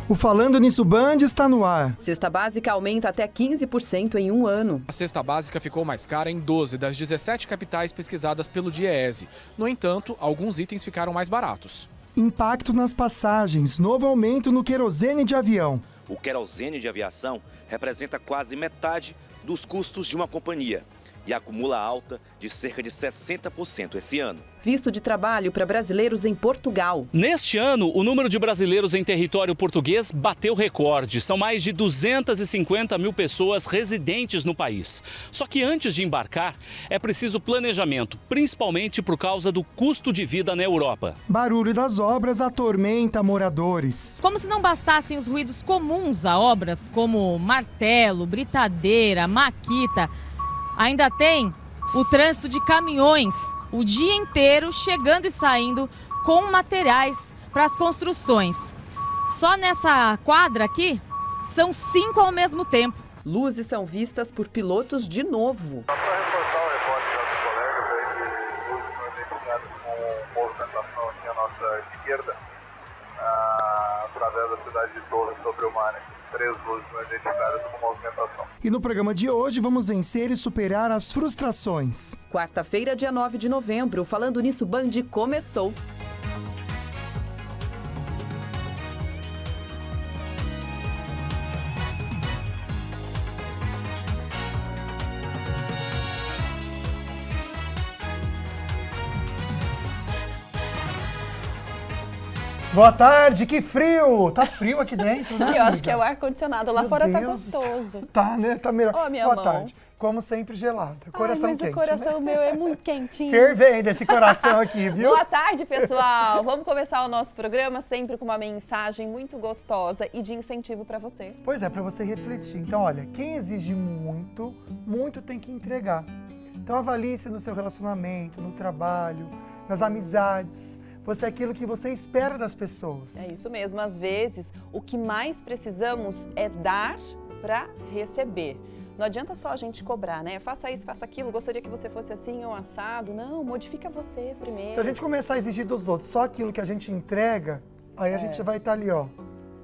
O Falando Nisso Band está no ar. Cesta básica aumenta até 15% em um ano. A cesta básica ficou mais cara em 12 das 17 capitais pesquisadas pelo DIEESE. No entanto, alguns itens ficaram mais baratos. Impacto nas passagens, novo aumento no querosene de avião. O querosene de aviação representa quase metade dos custos de uma companhia e acumula alta de cerca de 60% esse ano. Visto de trabalho para brasileiros em Portugal. Neste ano, o número de brasileiros em território português bateu recorde. São mais de 250 mil pessoas residentes no país. Só que antes de embarcar, é preciso planejamento, principalmente por causa do custo de vida na Europa. Barulho das obras atormenta moradores. Como se não bastassem os ruídos comuns a obras, como martelo, britadeira, maquita, ainda tem o trânsito de caminhões o dia inteiro chegando e saindo com materiais para as construções. Só nessa quadra aqui, são 5 ao mesmo tempo. Luzes são vistas por pilotos de novo. Só para reforçar o reporte dos nossos colegas, que luzes foram identificadas com movimentação aqui à nossa esquerda, através da cidade de Torres sobre o mar. 3 luzes foram identificadas com movimentação. E no programa de hoje vamos vencer e superar as frustrações. Quarta-feira, dia 9 de novembro, Falando Nisso Band começou. Boa tarde, que frio! Tá frio aqui dentro, né? Eu acho que é o ar-condicionado. Lá Meu fora tá Deus. gostoso. Tá, né? Tá melhor. Ó, minha Boa mão. tarde. Como sempre, gelada. Coração mas quente. o coração né? meu é muito quentinho. Fervendo esse coração aqui, viu? Boa tarde, pessoal. Vamos começar o nosso programa sempre com uma mensagem muito gostosa e de incentivo para você. Pois é, para você refletir. Então, olha, quem exige muito, muito tem que entregar. Então, avalie-se no seu relacionamento, no trabalho, nas amizades. Você é aquilo que você espera das pessoas. É isso mesmo. Às vezes, o que mais precisamos é dar para receber. Não adianta só a gente cobrar, né? Faça isso, faça aquilo, gostaria que você fosse assim ou assado. Não, modifica você primeiro. Se a gente começar a exigir dos outros só aquilo que a gente entrega, aí a gente vai estar ali, ó,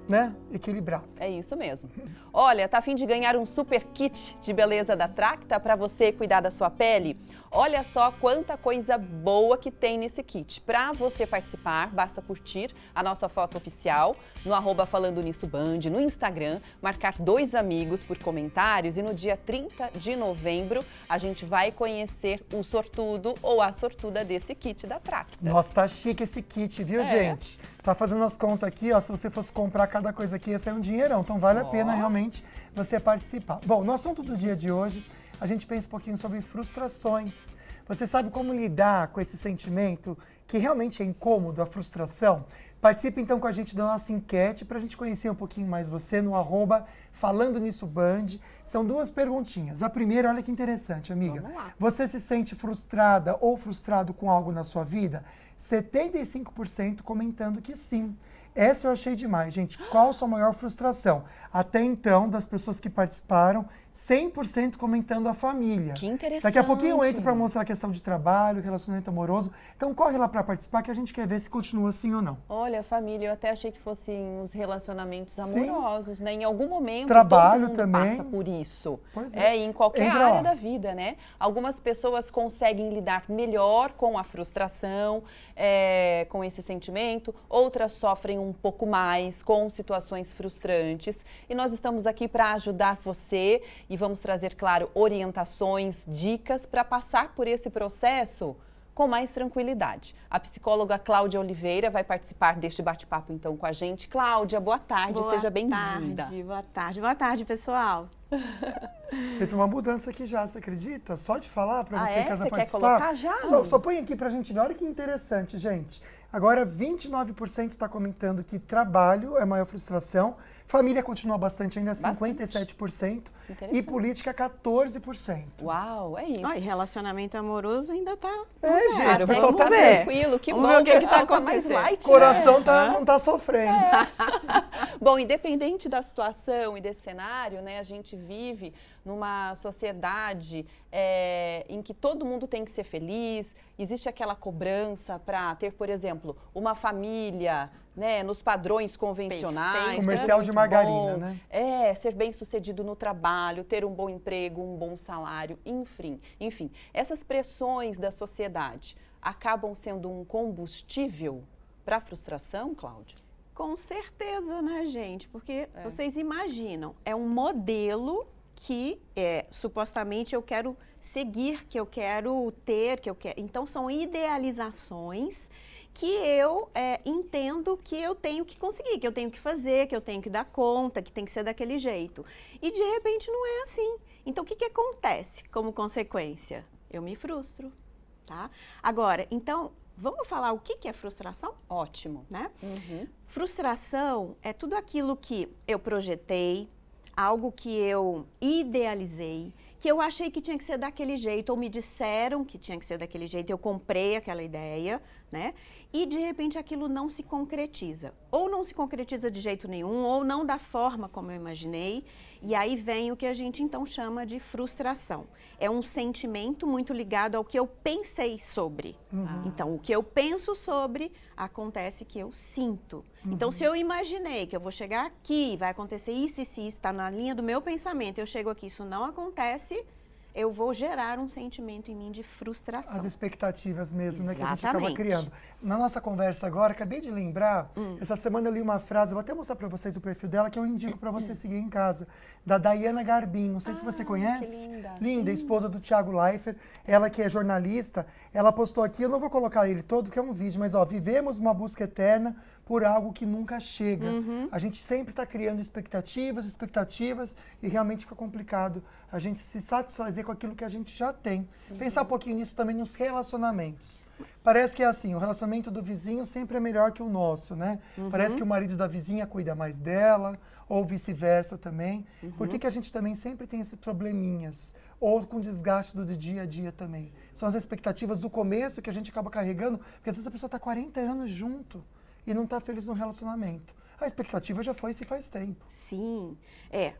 né? Equilibrado. É isso mesmo. Olha, tá a fim de ganhar um super kit de beleza da Tracta para você cuidar da sua pele? Olha só quanta coisa boa que tem nesse kit. Para você participar, basta curtir a nossa foto oficial no @FalandoNissoBand, no Instagram, marcar 2 amigos por comentários e no dia 30 de novembro a gente vai conhecer o sortudo ou a sortuda desse kit da Tracta. Nossa, tá chique esse kit, viu, gente? Tá fazendo as contas aqui, ó, se você fosse comprar cada coisa aqui, ia sair um dinheirão. Então vale a pena realmente você participar. Bom, no assunto do dia de hoje, a gente pensa um pouquinho sobre frustrações. Você sabe como lidar com esse sentimento que realmente é incômodo, a frustração? Participe então com a gente da nossa enquete para a gente conhecer um pouquinho mais você no @FalandoNissoBand. São 2 perguntinhas. A primeira, olha que interessante, amiga. Vamos lá. Você se sente frustrada ou frustrado com algo na sua vida? 75% comentando que sim. Essa eu achei demais, gente. Qual a sua maior frustração? Até então, das pessoas que participaram, 100% comentando a família. Que interessante. Daqui a pouquinho eu entro para mostrar a questão de trabalho, relacionamento amoroso. Então corre lá para participar que a gente quer ver se continua assim ou não. Olha, família, eu até achei que fossem os relacionamentos Sim. amorosos, né? Em algum momento, Trabalho todo mundo também. passa por isso. Pois é. Em qualquer Entra área lá. da vida, né? Algumas pessoas conseguem lidar melhor com a frustração, com esse sentimento. Outras sofrem um pouco mais com situações frustrantes. E nós estamos aqui para ajudar você e vamos trazer, claro, orientações, dicas para passar por esse processo com mais tranquilidade. A psicóloga Cláudia Oliveira vai participar deste bate-papo então com a gente. Cláudia, boa tarde, seja bem-vinda. Boa tarde, pessoal. Teve uma mudança aqui já, você acredita? Só de falar para você em casa Você quer participar. colocar já? Só põe aqui pra gente ver, olha que interessante, gente. Agora, 29% está comentando que trabalho é a maior frustração, família continua bastante, ainda 57%, e Interessante. política 14%. Uau, é isso. E relacionamento amoroso ainda tá... Gente, o pessoal vamos tá ver. Tranquilo, que Vamos bom, ver o que pessoal tá tá mais acontecendo. light, O coração né? não tá sofrendo. Bom, independente da situação e desse cenário, né, a gente vive numa sociedade em que todo mundo tem que ser feliz, existe aquela cobrança para ter, por exemplo, uma família, né, nos padrões convencionais. Perfeito. Comercial de margarina, bom, né? Ser bem-sucedido no trabalho, ter um bom emprego, um bom salário, enfim. Essas pressões da sociedade acabam sendo um combustível para a frustração, Cláudia? Com certeza, né, gente? Porque vocês imaginam, é um modelo que supostamente eu quero seguir, que eu quero ter, que eu quero. Então, são idealizações que eu entendo que eu tenho que conseguir, que eu tenho que fazer, que eu tenho que dar conta, que tem que ser daquele jeito. E de repente não é assim. Então, o que acontece como consequência? Eu me frustro, tá? Agora, então, vamos falar o que é frustração? Ótimo. Né? Frustração é tudo aquilo que eu projetei, algo que eu idealizei, que eu achei que tinha que ser daquele jeito, ou me disseram que tinha que ser daquele jeito, eu comprei aquela ideia, né? E de repente aquilo não se concretiza. Ou não se concretiza de jeito nenhum, ou não da forma como eu imaginei. E aí vem o que a gente então chama de frustração. É um sentimento muito ligado ao que eu pensei sobre. Então, o que eu penso sobre, acontece que eu sinto. Então, se eu imaginei que eu vou chegar aqui, vai acontecer isso e isso, está na linha do meu pensamento, eu chego aqui, isso não acontece, eu vou gerar um sentimento em mim de frustração. As expectativas mesmo, né, que a gente Exatamente. acaba criando. Na nossa conversa agora, acabei de lembrar, essa semana eu li uma frase, vou até mostrar para vocês o perfil dela, que eu indico para você seguir em casa, da Daiana Garbim, não sei se você conhece. Que linda. Linda, esposa do Thiago Leifert, ela que é jornalista, ela postou aqui, eu não vou colocar ele todo, porque é um vídeo, mas ó, vivemos uma busca eterna por algo que nunca chega. A gente sempre está criando expectativas, e realmente fica complicado a gente se satisfazer com aquilo que a gente já tem. Pensar um pouquinho nisso também nos relacionamentos. Parece que é assim, o relacionamento do vizinho sempre é melhor que o nosso, né? Parece que o marido da vizinha cuida mais dela, ou vice-versa também. Por que a gente também sempre tem esses probleminhas? Ou com desgaste do dia a dia também. São as expectativas do começo que a gente acaba carregando, porque às vezes a pessoa está 40 anos junto e não está feliz no relacionamento. A expectativa já foi se faz tempo. Sim,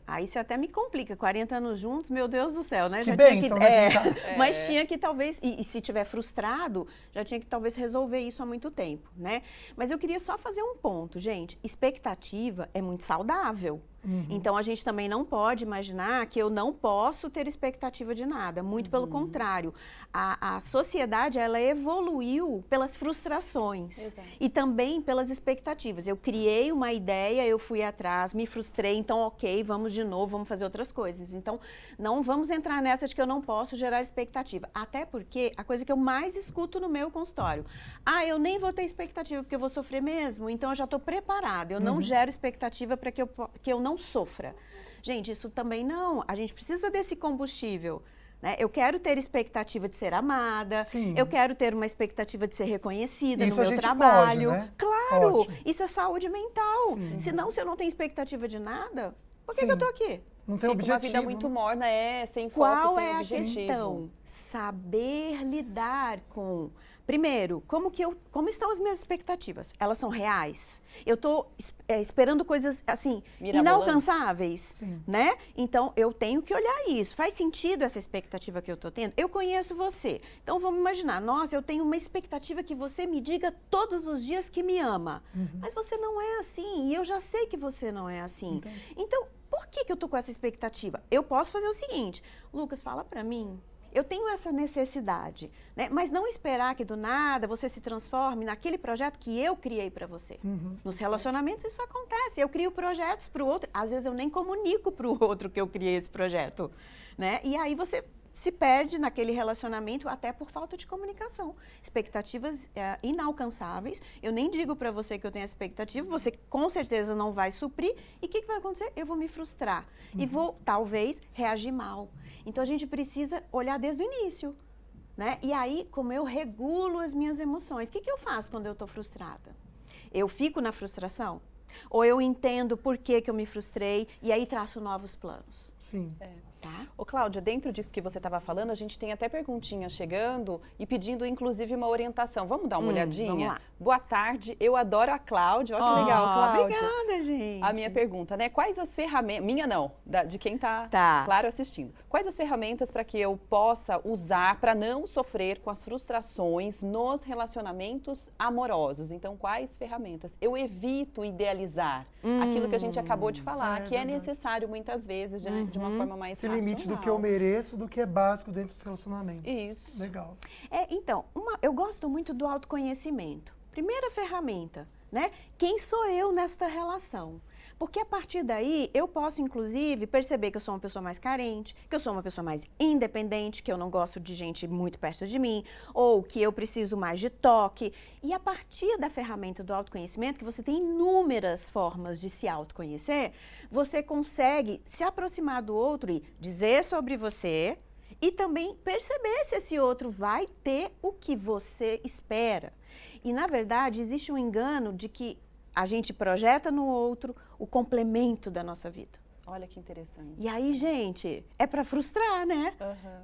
aí você até me complica, 40 anos juntos, meu Deus do céu, né? Que já bênção, tinha né? Mas tinha que talvez, e se tiver frustrado, já tinha que talvez resolver isso há muito tempo, né? Mas eu queria só fazer um ponto, gente, expectativa é muito saudável. Então, a gente também não pode imaginar que eu não posso ter expectativa de nada. Muito pelo contrário. A sociedade, ela evoluiu pelas frustrações. Exato. E também pelas expectativas. Eu criei uma ideia, eu fui atrás, me frustrei, então ok, vamos de novo, vamos fazer outras coisas. Então, não vamos entrar nessa de que eu não posso gerar expectativa. Até porque a coisa que eu mais escuto no meu consultório, eu nem vou ter expectativa porque eu vou sofrer mesmo, então eu já estou preparada, eu não gero expectativa para que eu não sofra. Gente, isso também não. A gente precisa desse combustível, né? Eu quero ter expectativa de ser amada, eu quero ter uma expectativa de ser reconhecida Isso no a meu gente trabalho. pode, né? Claro, Ótimo. isso é saúde mental. Senão, se eu não tenho expectativa de nada, por que eu tô aqui? Não tem Fica objetivo. uma vida muito morna, sem foco, Qual sem é a objetivo. questão? Saber lidar com... Primeiro, como estão as minhas expectativas? Elas são reais? Eu estou esperando coisas, assim, inalcançáveis, né? Então, eu tenho que olhar isso. Faz sentido essa expectativa que eu estou tendo? Eu conheço você. Então, vamos imaginar, nossa, eu tenho uma expectativa que você me diga todos os dias que me ama. Mas você não é assim, e eu já sei que você não é assim. Então, por que eu estou com essa expectativa? Eu posso fazer o seguinte, Lucas, fala para mim. Eu tenho essa necessidade, né? Mas não esperar que do nada você se transforme naquele projeto que eu criei para você. Nos relacionamentos isso acontece. Eu crio projetos para o outro. Às vezes eu nem comunico para o outro que eu criei esse projeto, né? E aí você se perde naquele relacionamento até por falta de comunicação. Expectativas inalcançáveis. Eu nem digo para você que eu tenho essa expectativa, você com certeza não vai suprir. E o que vai acontecer? Eu vou me frustrar. E vou, talvez, reagir mal. Então, a gente precisa olhar desde o início, né? E aí, como eu regulo as minhas emoções? O que eu faço quando eu estou frustrada? Eu fico na frustração? Ou eu entendo por que eu me frustrei e aí traço novos planos? Sim. Tá? Ô, Cláudia, dentro disso que você estava falando, a gente tem até perguntinhas chegando e pedindo, inclusive, uma orientação. Vamos dar uma olhadinha? Vamos lá. Boa tarde, eu adoro a Cláudia. Olha que legal, Cláudia. Obrigada, gente. A minha pergunta, né? Quais as ferramentas... Minha não, de quem tá, claro, assistindo. Quais as ferramentas para que eu possa usar para não sofrer com as frustrações nos relacionamentos amorosos? Então, quais ferramentas? Eu evito idealizar aquilo que a gente acabou de falar, que é necessário muitas vezes, de uma forma mais racional. Limite do que eu mereço, do que é básico dentro dos relacionamentos. Isso. Legal. Então, eu gosto muito do autoconhecimento. Primeira ferramenta, né? Quem sou eu nesta relação? Porque a partir daí, eu posso, inclusive, perceber que eu sou uma pessoa mais carente, que eu sou uma pessoa mais independente, que eu não gosto de gente muito perto de mim, ou que eu preciso mais de toque. E a partir da ferramenta do autoconhecimento, que você tem inúmeras formas de se autoconhecer, você consegue se aproximar do outro e dizer sobre você e também perceber se esse outro vai ter o que você espera. E, na verdade, existe um engano de que a gente projeta no outro o complemento da nossa vida. Olha que interessante. E aí, gente, é para frustrar, né?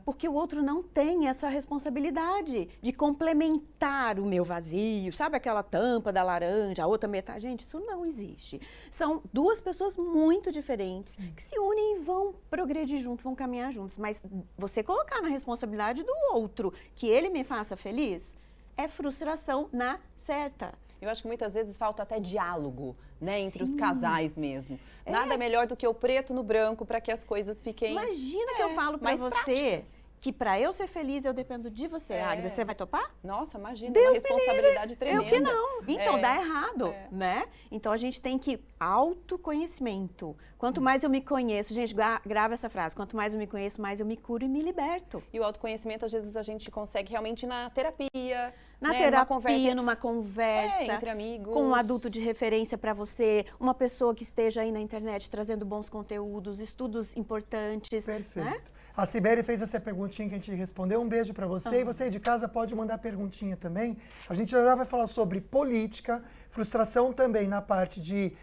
Porque o outro não tem essa responsabilidade de complementar o meu vazio. Sabe aquela tampa da laranja, a outra metade? Gente, isso não existe. São duas pessoas muito diferentes que se unem e vão progredir juntos, vão caminhar juntos. Mas você colocar na responsabilidade do outro que ele me faça feliz é frustração na certa. Eu acho que muitas vezes falta até diálogo, né, entre os casais mesmo. Nada melhor do que o preto no branco para que as coisas fiquem... Imagina que eu falo para você práticas. Que para eu ser feliz eu dependo de você, Agnes. Você vai topar? Nossa, imagina, Deus uma responsabilidade tremenda. Eu que não. Então dá errado, né? Então a gente tem que autoconhecimento. Quanto mais eu me conheço, gente, grava essa frase, quanto mais eu me conheço, mais eu me curo e me liberto. E o autoconhecimento, às vezes, a gente consegue realmente na terapia, na terapia, numa conversa entre amigos, com um adulto de referência para você, uma pessoa que esteja aí na internet trazendo bons conteúdos, estudos importantes. Perfeito. Né? A Sibeli fez essa perguntinha que a gente respondeu. Um beijo para você. E você aí de casa pode mandar perguntinha também. A gente já vai falar sobre política, frustração também na parte de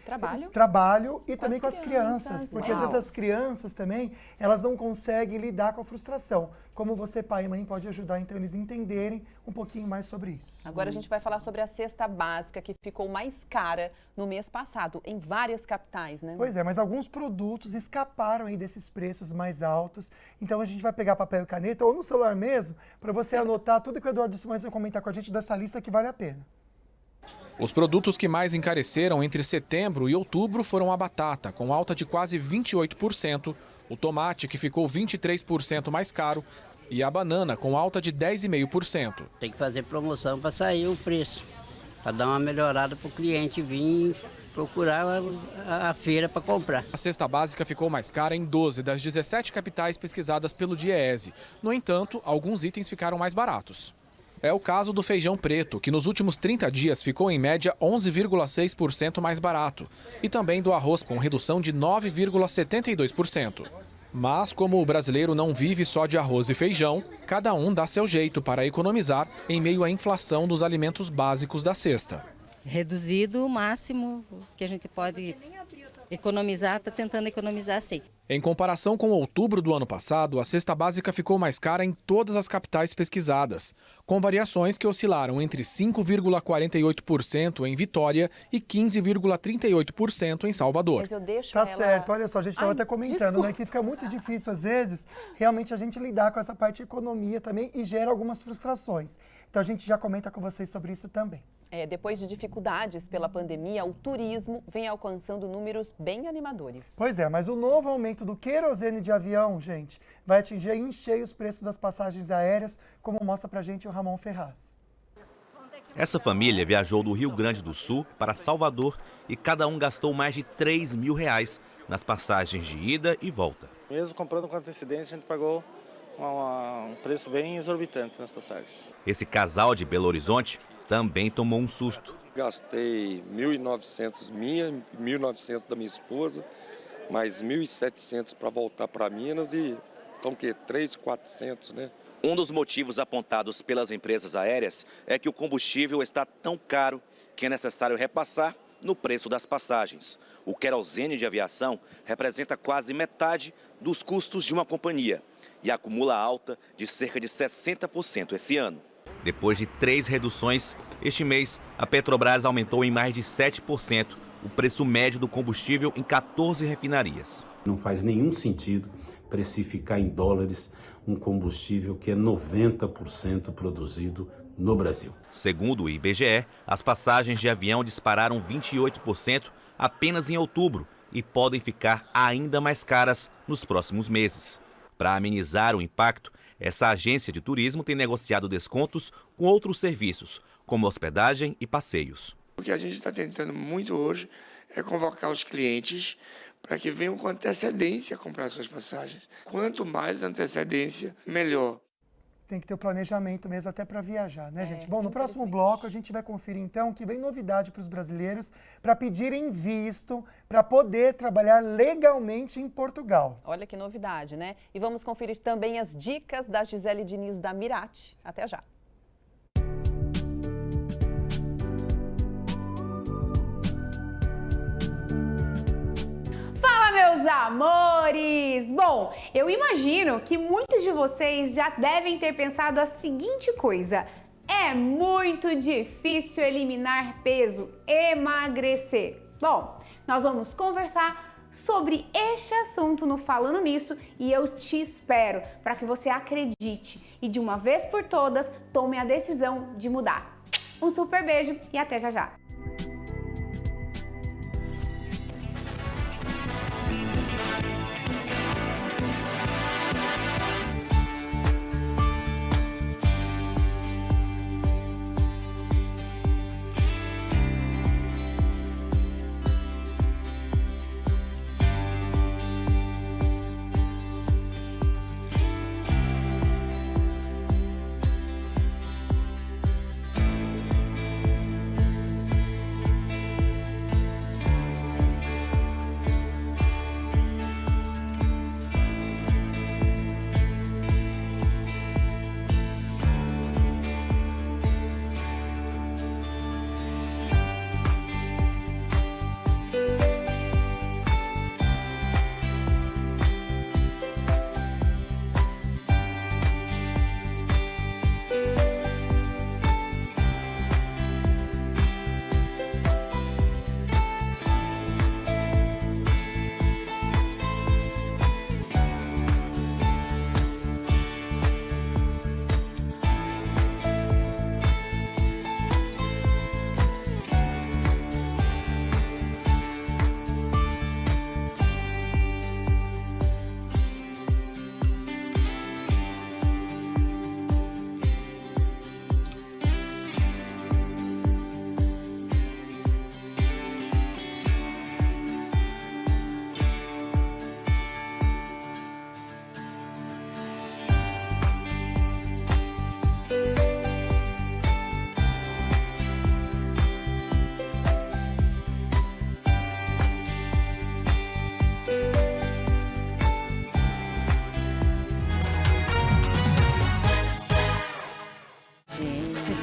trabalho e também com as crianças. Porque às vezes as crianças também, elas não conseguem lidar com a frustração. Como você, pai e mãe, pode ajudar, então, eles entenderem um pouquinho mais sobre isso. Agora a gente vai falar sobre a cesta básica, que ficou mais cara no mês passado, em várias capitais, né? Pois é, mas alguns produtos escaparam aí desses preços mais altos. Então a gente vai pegar papel e caneta, ou no celular mesmo, para você anotar tudo que o Eduardo Simões vai comentar com a gente dessa lista que vale a pena. Os produtos que mais encareceram entre setembro e outubro foram a batata, com alta de quase 28%, o tomate, que ficou 23% mais caro, e a banana, com alta de 10,5%. Tem que fazer promoção para sair o preço, para dar uma melhorada para o cliente vir procurar a feira para comprar. A cesta básica ficou mais cara em 12 das 17 capitais pesquisadas pelo DIEESE. No entanto, alguns itens ficaram mais baratos. É o caso do feijão preto, que nos últimos 30 dias ficou em média 11,6% mais barato. E também do arroz, com redução de 9,72%. Mas, como o brasileiro não vive só de arroz e feijão, cada um dá seu jeito para economizar em meio à inflação dos alimentos básicos da cesta. Reduzido o máximo que a gente pode economizar, está tentando economizar sim. Em comparação com outubro do ano passado, a cesta básica ficou mais cara em todas as capitais pesquisadas, com variações que oscilaram entre 5,48% em Vitória e 15,38% em Salvador. Mas eu deixo Tá certo, olha só, a gente estava até comentando, né, que fica muito difícil às vezes, realmente a gente lidar com essa parte de economia também e gera algumas frustrações. Então a gente já comenta com vocês sobre isso também. Depois de dificuldades pela pandemia, o turismo vem alcançando números bem animadores. Pois é, mas o novo aumento do querosene de avião, gente, vai atingir em cheio os preços das passagens aéreas, como mostra pra gente o Ramon Ferraz. Essa família viajou do Rio Grande do Sul para Salvador e cada um gastou mais de R$3 mil nas passagens de ida e volta. Mesmo comprando com antecedência, a gente pagou um preço bem exorbitante nas passagens. Esse casal de Belo Horizonte também tomou um susto. Gastei 1.900 minha, 1.900 da minha esposa, mais 1.700 para voltar para Minas e então que 3.400, né? Um dos motivos apontados pelas empresas aéreas é que o combustível está tão caro que é necessário repassar no preço das passagens. O querosene de aviação representa quase metade dos custos de uma companhia e acumula alta de cerca de 60% esse ano. Depois de 3 reduções, este mês a Petrobras aumentou em mais de 7% o preço médio do combustível em 14 refinarias. Não faz nenhum sentido precificar em dólares um combustível que é 90% produzido no Brasil. Segundo o IBGE, as passagens de avião dispararam 28% apenas em outubro e podem ficar ainda mais caras nos próximos meses. Para amenizar o impacto, essa agência de turismo tem negociado descontos com outros serviços, como hospedagem e passeios. O que a gente está tentando muito hoje é convocar os clientes para que venham com antecedência comprar suas passagens. Quanto mais antecedência, melhor. Tem que ter o planejamento mesmo até para viajar, né, gente? Bom, no próximo bloco a gente vai conferir então que vem novidade para os brasileiros para pedirem visto para poder trabalhar legalmente em Portugal. Olha que novidade, né? E vamos conferir também as dicas da Gisele Diniz da Mirati. Até já. Meus amores! Bom, eu imagino que muitos de vocês já devem ter pensado a seguinte coisa: é muito difícil eliminar peso, emagrecer. Bom, nós vamos conversar sobre este assunto no Falando Nisso e eu te espero para que você acredite e de uma vez por todas tome a decisão de mudar. Um super beijo e até já já!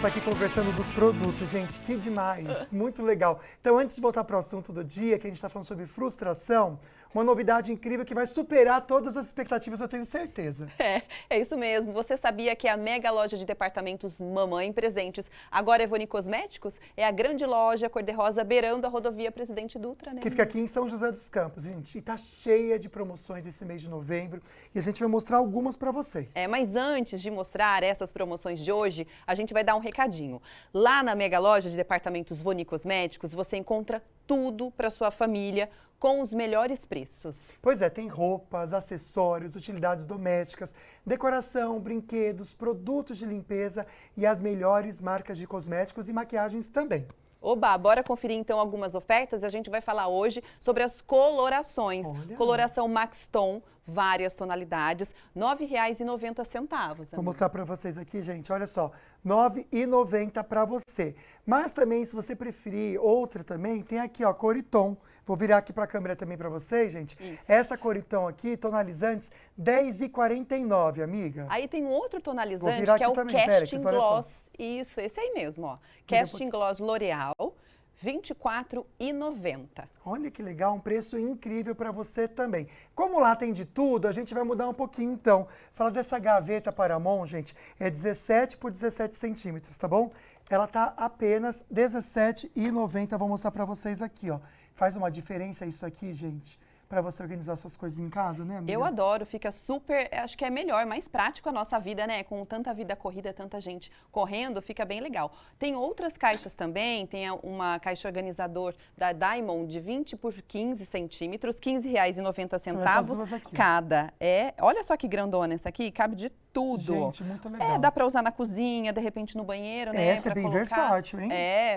Está aqui conversando dos produtos, gente, que demais, muito legal. Então, antes de voltar para o assunto do dia, que a gente está falando sobre frustração, uma novidade incrível que vai superar todas as expectativas, eu tenho certeza. É isso mesmo. Você sabia que a mega loja de departamentos Mamãe Presentes agora é Voni Cosméticos? É a grande loja cor-de-rosa beirando a rodovia Presidente Dutra, né? Que fica aqui em São José dos Campos, gente. E tá cheia de promoções esse mês de novembro e a gente vai mostrar algumas para vocês. Mas antes de mostrar essas promoções de hoje, a gente vai dar um recadinho. Lá na mega loja de departamentos Voni Cosméticos, você encontra tudo para sua família com os melhores preços. Pois é, tem roupas, acessórios, utilidades domésticas, decoração, brinquedos, produtos de limpeza e as melhores marcas de cosméticos e maquiagens também. Oba, bora conferir então algumas ofertas. A gente vai falar hoje sobre as colorações. Olha. Coloração Max Tom, várias tonalidades, R$ 9,90. Vou mostrar para vocês aqui, gente, olha só, R$ 9,90 para você. Mas também, se você preferir outra também, tem aqui, ó, Coriton. Vou virar aqui para a câmera também para vocês, gente. Isso. Essa Coriton aqui, tonalizantes, R$ 10,49, amiga. Aí tem um outro tonalizante virar que é aqui o também. Casting Pera, olha só. Gloss. Isso, esse aí mesmo, ó. Casting Gloss L'Oreal, R$ 24,90. Olha que legal, um preço incrível para você também. Como lá tem de tudo, a gente vai mudar um pouquinho então. Falar dessa gaveta Paramount, gente, é 17 por 17 centímetros, tá bom? Ela tá apenas R$ 17,90. Vou mostrar para vocês aqui, ó. Faz uma diferença isso aqui, gente, para você organizar suas coisas em casa, né, amiga? Eu adoro, fica super, acho que é melhor, mais prático a nossa vida, né? Com tanta vida corrida, tanta gente correndo, fica bem legal. Tem outras caixas também, tem uma caixa organizador da Diamond de 20 por 15 centímetros, R$ 15,90 cada. Olha só que grandona essa aqui, cabe de tudo. Gente, muito legal. Dá para usar na cozinha, de repente no banheiro, né? Essa é bem versátil, hein?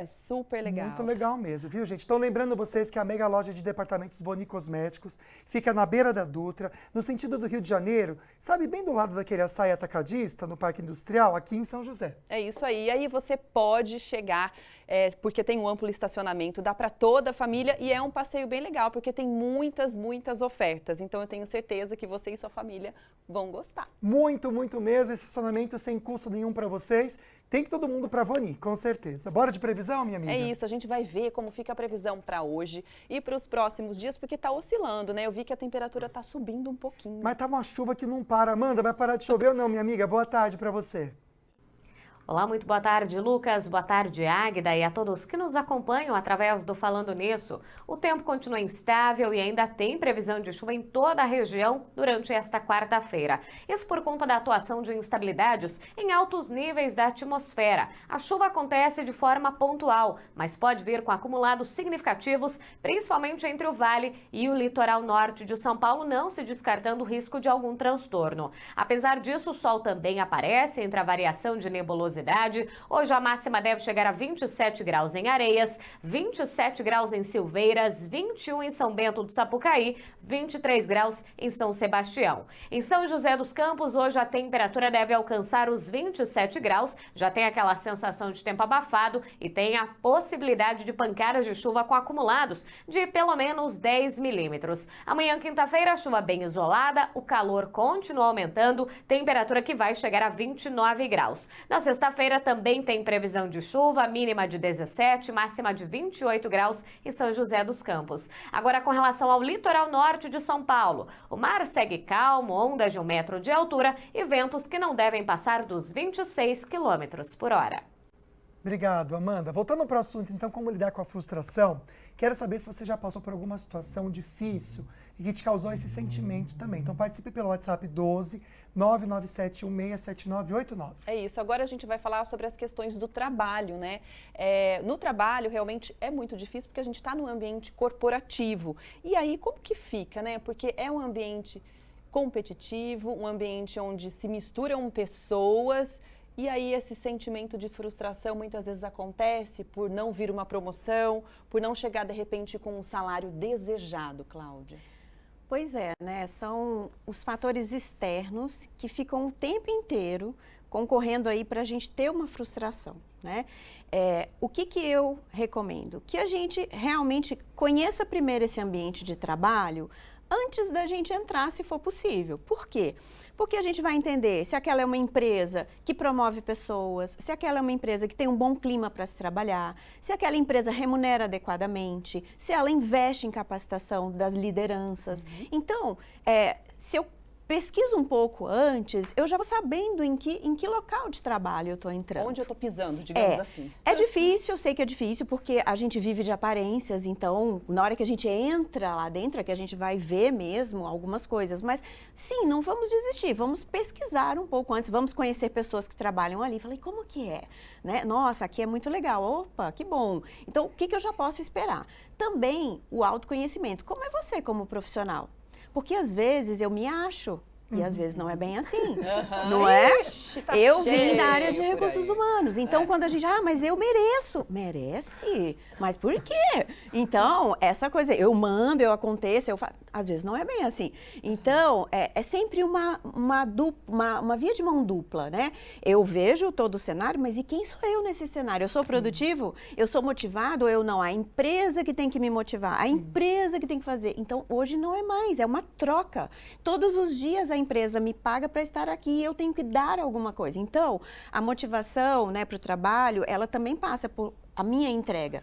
Super legal. Muito legal mesmo, viu, gente? Então, lembrando vocês que a mega loja de departamentos Boni Cosméticos fica na beira da Dutra, no sentido do Rio de Janeiro, sabe, bem do lado daquele açaí atacadista, no Parque Industrial, aqui em São José. É isso aí. E aí você pode chegar, porque tem um amplo estacionamento, dá para toda a família e é um passeio bem legal, porque tem muitas ofertas. Então, eu tenho certeza que você e sua família vão gostar. Muito mesmo, esse estacionamento sem custo nenhum para vocês. Tem que todo mundo para Vani, com certeza. Bora de previsão, minha amiga? É isso, a gente vai ver como fica a previsão para hoje e para os próximos dias, porque está oscilando, né? Eu vi que a temperatura está subindo um pouquinho. Mas tá uma chuva que não para. Amanda, vai parar de chover ou não, minha amiga? Boa tarde para você. Olá, muito boa tarde, Lucas. Boa tarde, Águida, e a todos que nos acompanham através do Falando Nisso. O tempo continua instável e ainda tem previsão de chuva em toda a região durante esta quarta-feira. Isso por conta da atuação de instabilidades em altos níveis da atmosfera. A chuva acontece de forma pontual, mas pode vir com acumulados significativos, principalmente entre o Vale e o litoral norte de São Paulo, não se descartando o risco de algum transtorno. Apesar disso, o sol também aparece entre a variação de nebulosidade. Hoje a máxima deve chegar a 27 graus em Areias, 27 graus em Silveiras, 21 em São Bento do Sapucaí, 23 graus em São Sebastião. Em São José dos Campos, hoje a temperatura deve alcançar os 27 graus, já tem aquela sensação de tempo abafado e tem a possibilidade de pancadas de chuva com acumulados de pelo menos 10 milímetros. Amanhã, quinta-feira, chuva bem isolada, o calor continua aumentando, temperatura que vai chegar a 29 graus. Na sexta-feira também tem previsão de chuva, mínima de 17, máxima de 28 graus em São José dos Campos. Agora, com relação ao litoral norte de São Paulo, o mar segue calmo, ondas de 1 metro de altura e ventos que não devem passar dos 26 quilômetros por hora. Obrigado, Amanda. Voltando para o assunto, então, como lidar com a frustração, quero saber se você já passou por alguma situação difícil e que te causou esse sentimento também. Então, participe pelo WhatsApp 12 997167989. É isso. Agora a gente vai falar sobre as questões do trabalho, né? No trabalho, realmente, é muito difícil porque a gente está no ambiente corporativo. E aí, como que fica, né? Porque é um ambiente competitivo, um ambiente onde se misturam pessoas. E aí esse sentimento de frustração muitas vezes acontece por não vir uma promoção, por não chegar de repente com um salário desejado, Cláudia. Pois é, né? São os fatores externos que ficam o tempo inteiro concorrendo aí para a gente ter uma frustração, né? O que eu recomendo? Que a gente realmente conheça primeiro esse ambiente de trabalho antes da gente entrar, se for possível. Por quê? Porque a gente vai entender se aquela é uma empresa que promove pessoas, se aquela é uma empresa que tem um bom clima para se trabalhar, se aquela empresa remunera adequadamente, se ela investe em capacitação das lideranças. Então, se eu pesquiso um pouco antes, eu já vou sabendo em que local de trabalho eu estou entrando. Onde eu estou pisando, digamos assim. É difícil, eu sei que é difícil, porque a gente vive de aparências, então, na hora que a gente entra lá dentro, é que a gente vai ver mesmo algumas coisas. Mas, sim, não vamos desistir, vamos pesquisar um pouco antes, vamos conhecer pessoas que trabalham ali. Falei, como que é? Né? Nossa, aqui é muito legal, opa, que bom. Então, o que eu já posso esperar? Também o autoconhecimento. Como é você como profissional? Porque às vezes eu me acho e às vezes não é bem assim, não é? Ixi, tá eu vim da área de cheio por recursos aí. humanos, então quando a gente, mas eu mereço. Merece? Mas por quê? Então, essa coisa, eu mando, eu aconteço, eu faço, às vezes não é bem assim. Então, é sempre uma via de mão dupla, né? Eu vejo todo o cenário, mas e quem sou eu nesse cenário? Eu sou produtivo? Eu sou motivado ou eu não? A empresa que tem que me motivar, a empresa que tem que fazer. Então, hoje não é mais, é uma troca. Todos os dias a empresa me paga para estar aqui e eu tenho que dar alguma coisa. Então, a motivação, né, para o trabalho, ela também passa por a minha entrega.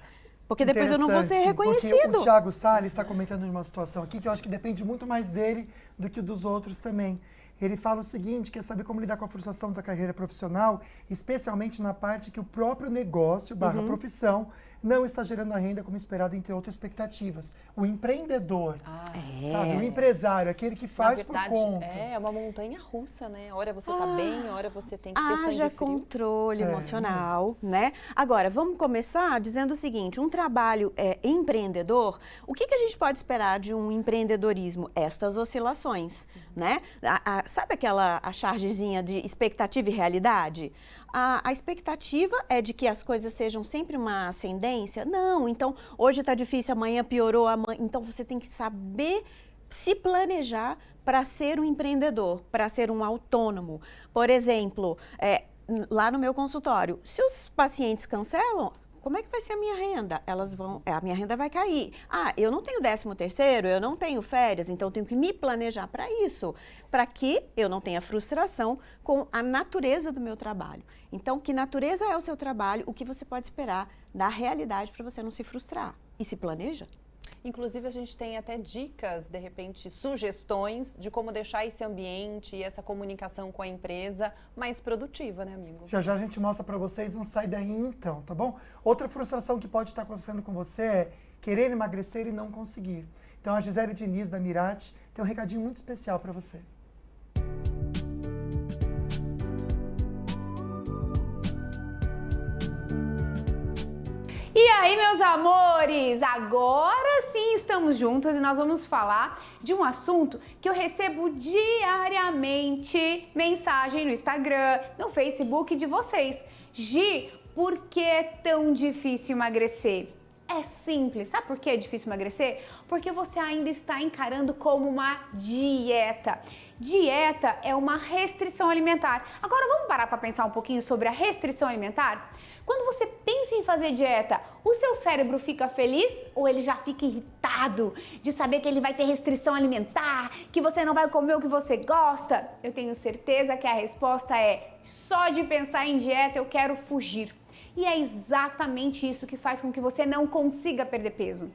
porque depois eu não vou ser reconhecido. Porque o Thiago Salles está comentando de uma situação aqui que eu acho que depende muito mais dele do que dos outros também. Ele fala o seguinte, quer saber como lidar com a frustração da carreira profissional, especialmente na parte que o próprio negócio / profissão não está gerando a renda como esperado, entre outras expectativas. O empreendedor, sabe? O empresário, aquele que faz por conta. É uma montanha russa, né? Hora você tá bem, hora você tem que ter sangue Haja frio. controle emocional, né? Agora, vamos começar dizendo o seguinte, um trabalho empreendedor, o que a gente pode esperar de um empreendedorismo? Estas oscilações, né? Sabe a chargezinha de expectativa e realidade? A expectativa é de que as coisas sejam sempre uma ascendência? Não, então hoje está difícil, amanhã piorou, então você tem que saber se planejar para ser um empreendedor, para ser um autônomo. Por exemplo, lá no meu consultório, se os pacientes cancelam, como é que vai ser a minha renda? A minha renda vai cair. Eu não tenho 13º, eu não tenho férias, então eu tenho que me planejar para isso, para que eu não tenha frustração com a natureza do meu trabalho. Então, que natureza é o seu trabalho, o que você pode esperar da realidade para você não se frustrar? E se planeja. Inclusive, a gente tem até dicas, de repente, sugestões de como deixar esse ambiente e essa comunicação com a empresa mais produtiva, né, amigo? Já a gente mostra para vocês, não sai daí então, tá bom? Outra frustração que pode estar acontecendo com você é querer emagrecer e não conseguir. Então, a Gisele Diniz, da Mirati, tem um recadinho muito especial para você. E aí, meus amores, agora sim estamos juntos e nós vamos falar de um assunto que eu recebo diariamente mensagem no Instagram, no Facebook de vocês. Gi, por que é tão difícil emagrecer? É simples, sabe por que é difícil emagrecer? Porque você ainda está encarando como uma dieta. Dieta é uma restrição alimentar. Agora vamos parar para pensar um pouquinho sobre a restrição alimentar? Quando você pensa em fazer dieta, o seu cérebro fica feliz ou ele já fica irritado de saber que ele vai ter restrição alimentar, que você não vai comer o que você gosta? Eu tenho certeza que a resposta é: só de pensar em dieta eu quero fugir. E é exatamente isso que faz com que você não consiga perder peso.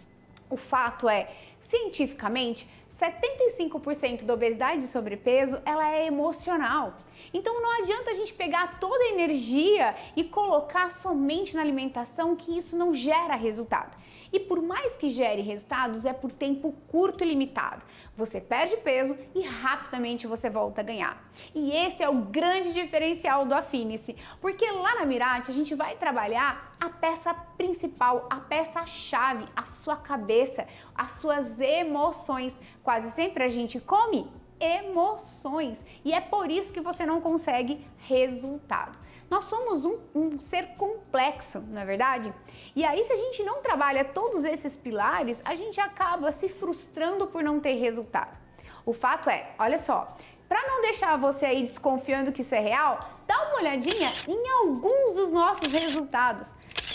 O fato é, cientificamente, 75% da obesidade e sobrepeso, ela é emocional. Então não adianta a gente pegar toda a energia e colocar somente na alimentação, que isso não gera resultado. E por mais que gere resultados, é por tempo curto e limitado. Você perde peso e rapidamente você volta a ganhar. E esse é o grande diferencial do Affinice, porque lá na Mirati a gente vai trabalhar a peça principal, a peça-chave, a sua cabeça, as suas emoções. Quase sempre a gente come emoções e é por isso que você não consegue resultado. Nós somos um ser complexo, não é verdade? E aí, se a gente não trabalha todos esses pilares, a gente acaba se frustrando por não ter resultado. O fato é, olha só, para não deixar você aí desconfiando que isso é real, dá uma olhadinha em alguns dos nossos resultados.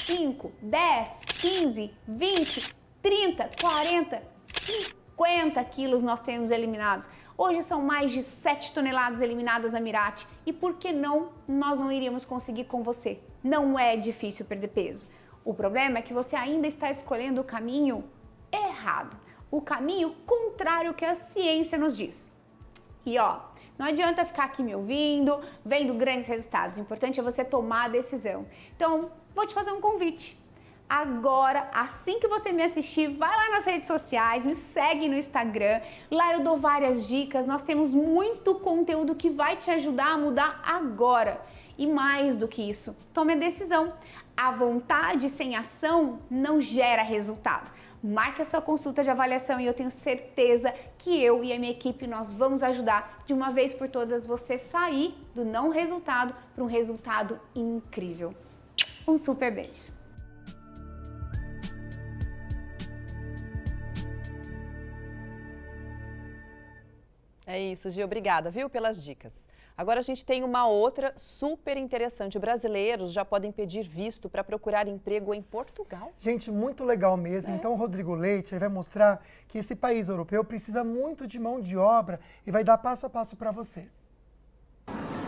5, 10, 15, 20, 30, 40, 50 quilos nós temos eliminados. Hoje são mais de 7 toneladas eliminadas na Mirati. E por que não nós não iríamos conseguir com você? Não é difícil perder peso. O problema é que você ainda está escolhendo o caminho errado. O caminho contrário ao que a ciência nos diz. E não adianta ficar aqui me ouvindo, vendo grandes resultados. O importante é você tomar a decisão. Então, vou te fazer um convite. Agora, assim que você me assistir, vai lá nas redes sociais, me segue no Instagram, lá eu dou várias dicas, nós temos muito conteúdo que vai te ajudar a mudar agora. E mais do que isso, tome a decisão. A vontade sem ação não gera resultado. Marque a sua consulta de avaliação e eu tenho certeza que eu e a minha equipe nós vamos ajudar de uma vez por todas você sair do não resultado para um resultado incrível. Um super beijo! É isso, Gi, obrigada, viu, pelas dicas. Agora a gente tem uma outra super interessante. Brasileiros já podem pedir visto para procurar emprego em Portugal. Gente, muito legal mesmo. Então o Rodrigo Leite vai mostrar que esse país europeu precisa muito de mão de obra e vai dar passo a passo para você.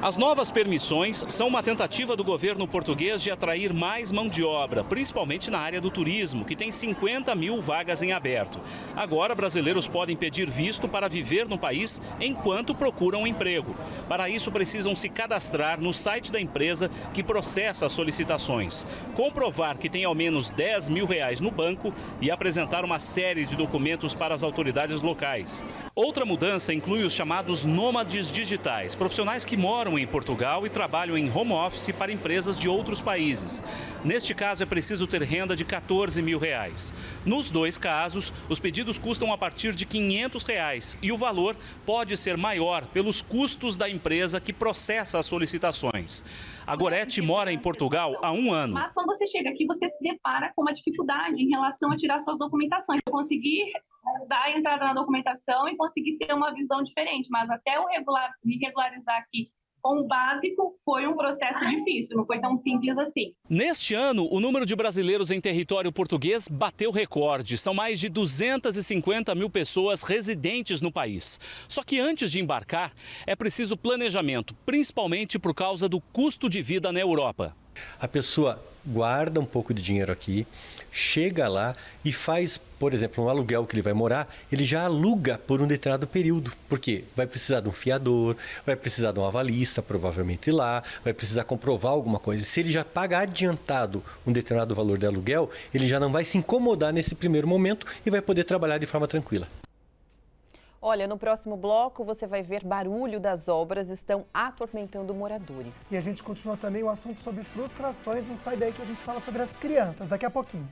As novas permissões são uma tentativa do governo português de atrair mais mão de obra, principalmente na área do turismo, que tem 50 mil vagas em aberto. Agora, brasileiros podem pedir visto para viver no país enquanto procuram um emprego. Para isso, precisam se cadastrar no site da empresa que processa as solicitações, comprovar que tem ao menos R$10 mil no banco e apresentar uma série de documentos para as autoridades locais. Outra mudança inclui os chamados nômades digitais, profissionais que moram em Portugal e trabalham em home office para empresas de outros países. Neste caso, é preciso ter renda de R$14 mil. Nos dois casos, os pedidos custam a partir de R$500 e o valor pode ser maior pelos custos da empresa que processa as solicitações. A Gorete mora em Portugal há 1 ano. Mas quando você chega aqui, você se depara com uma dificuldade em relação a tirar suas documentações. Eu consegui dar a entrada na documentação e consegui ter uma visão diferente, mas até eu me regularizar aqui com o básico foi um processo difícil, não foi tão simples assim. Neste ano, o número de brasileiros em território português bateu recorde. São mais de 250 mil pessoas residentes no país. Só que antes de embarcar, é preciso planejamento, principalmente por causa do custo de vida na Europa. A pessoa guarda um pouco de dinheiro aqui, chega lá e faz, por exemplo, um aluguel que ele vai morar, ele já aluga por um determinado período, porque vai precisar de um fiador, vai precisar de um avalista, provavelmente lá, vai precisar comprovar alguma coisa. Se ele já pagar adiantado um determinado valor de aluguel, ele já não vai se incomodar nesse primeiro momento e vai poder trabalhar de forma tranquila. Olha, no próximo bloco você vai ver barulho das obras estão atormentando moradores. E a gente continua também o assunto sobre frustrações. Não sai daí que a gente fala sobre as crianças daqui a pouquinho.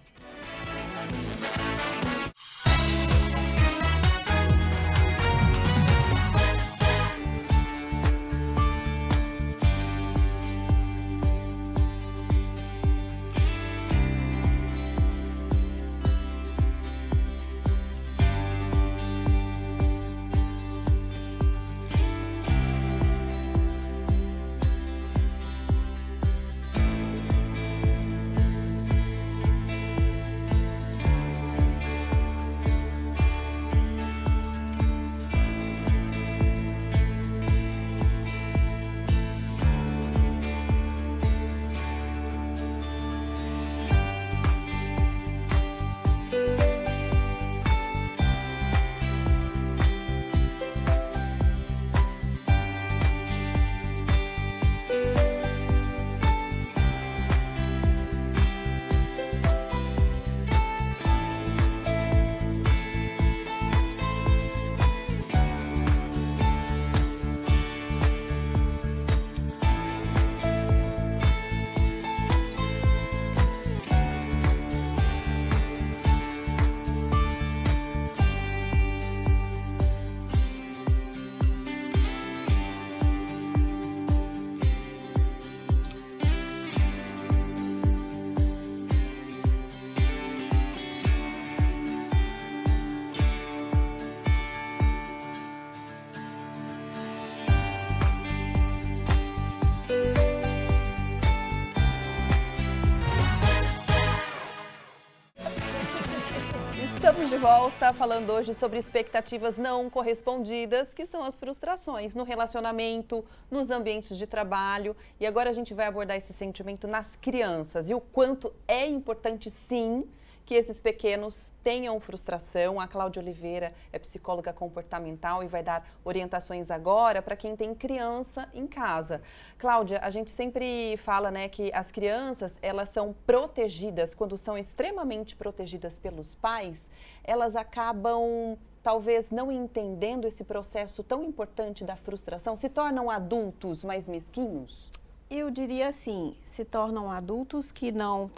Estamos de volta falando hoje sobre expectativas não correspondidas, que são as frustrações no relacionamento, nos ambientes de trabalho. E agora a gente vai abordar esse sentimento nas crianças e o quanto é importante, sim, que esses pequenos tenham frustração. A Cláudia Oliveira é psicóloga comportamental e vai dar orientações agora para quem tem criança em casa. Cláudia, a gente sempre fala, né, que as crianças, elas são protegidas, quando são extremamente protegidas pelos pais, elas acabam talvez não entendendo esse processo tão importante da frustração, se tornam adultos mais mesquinhos? Eu diria assim, se tornam adultos que não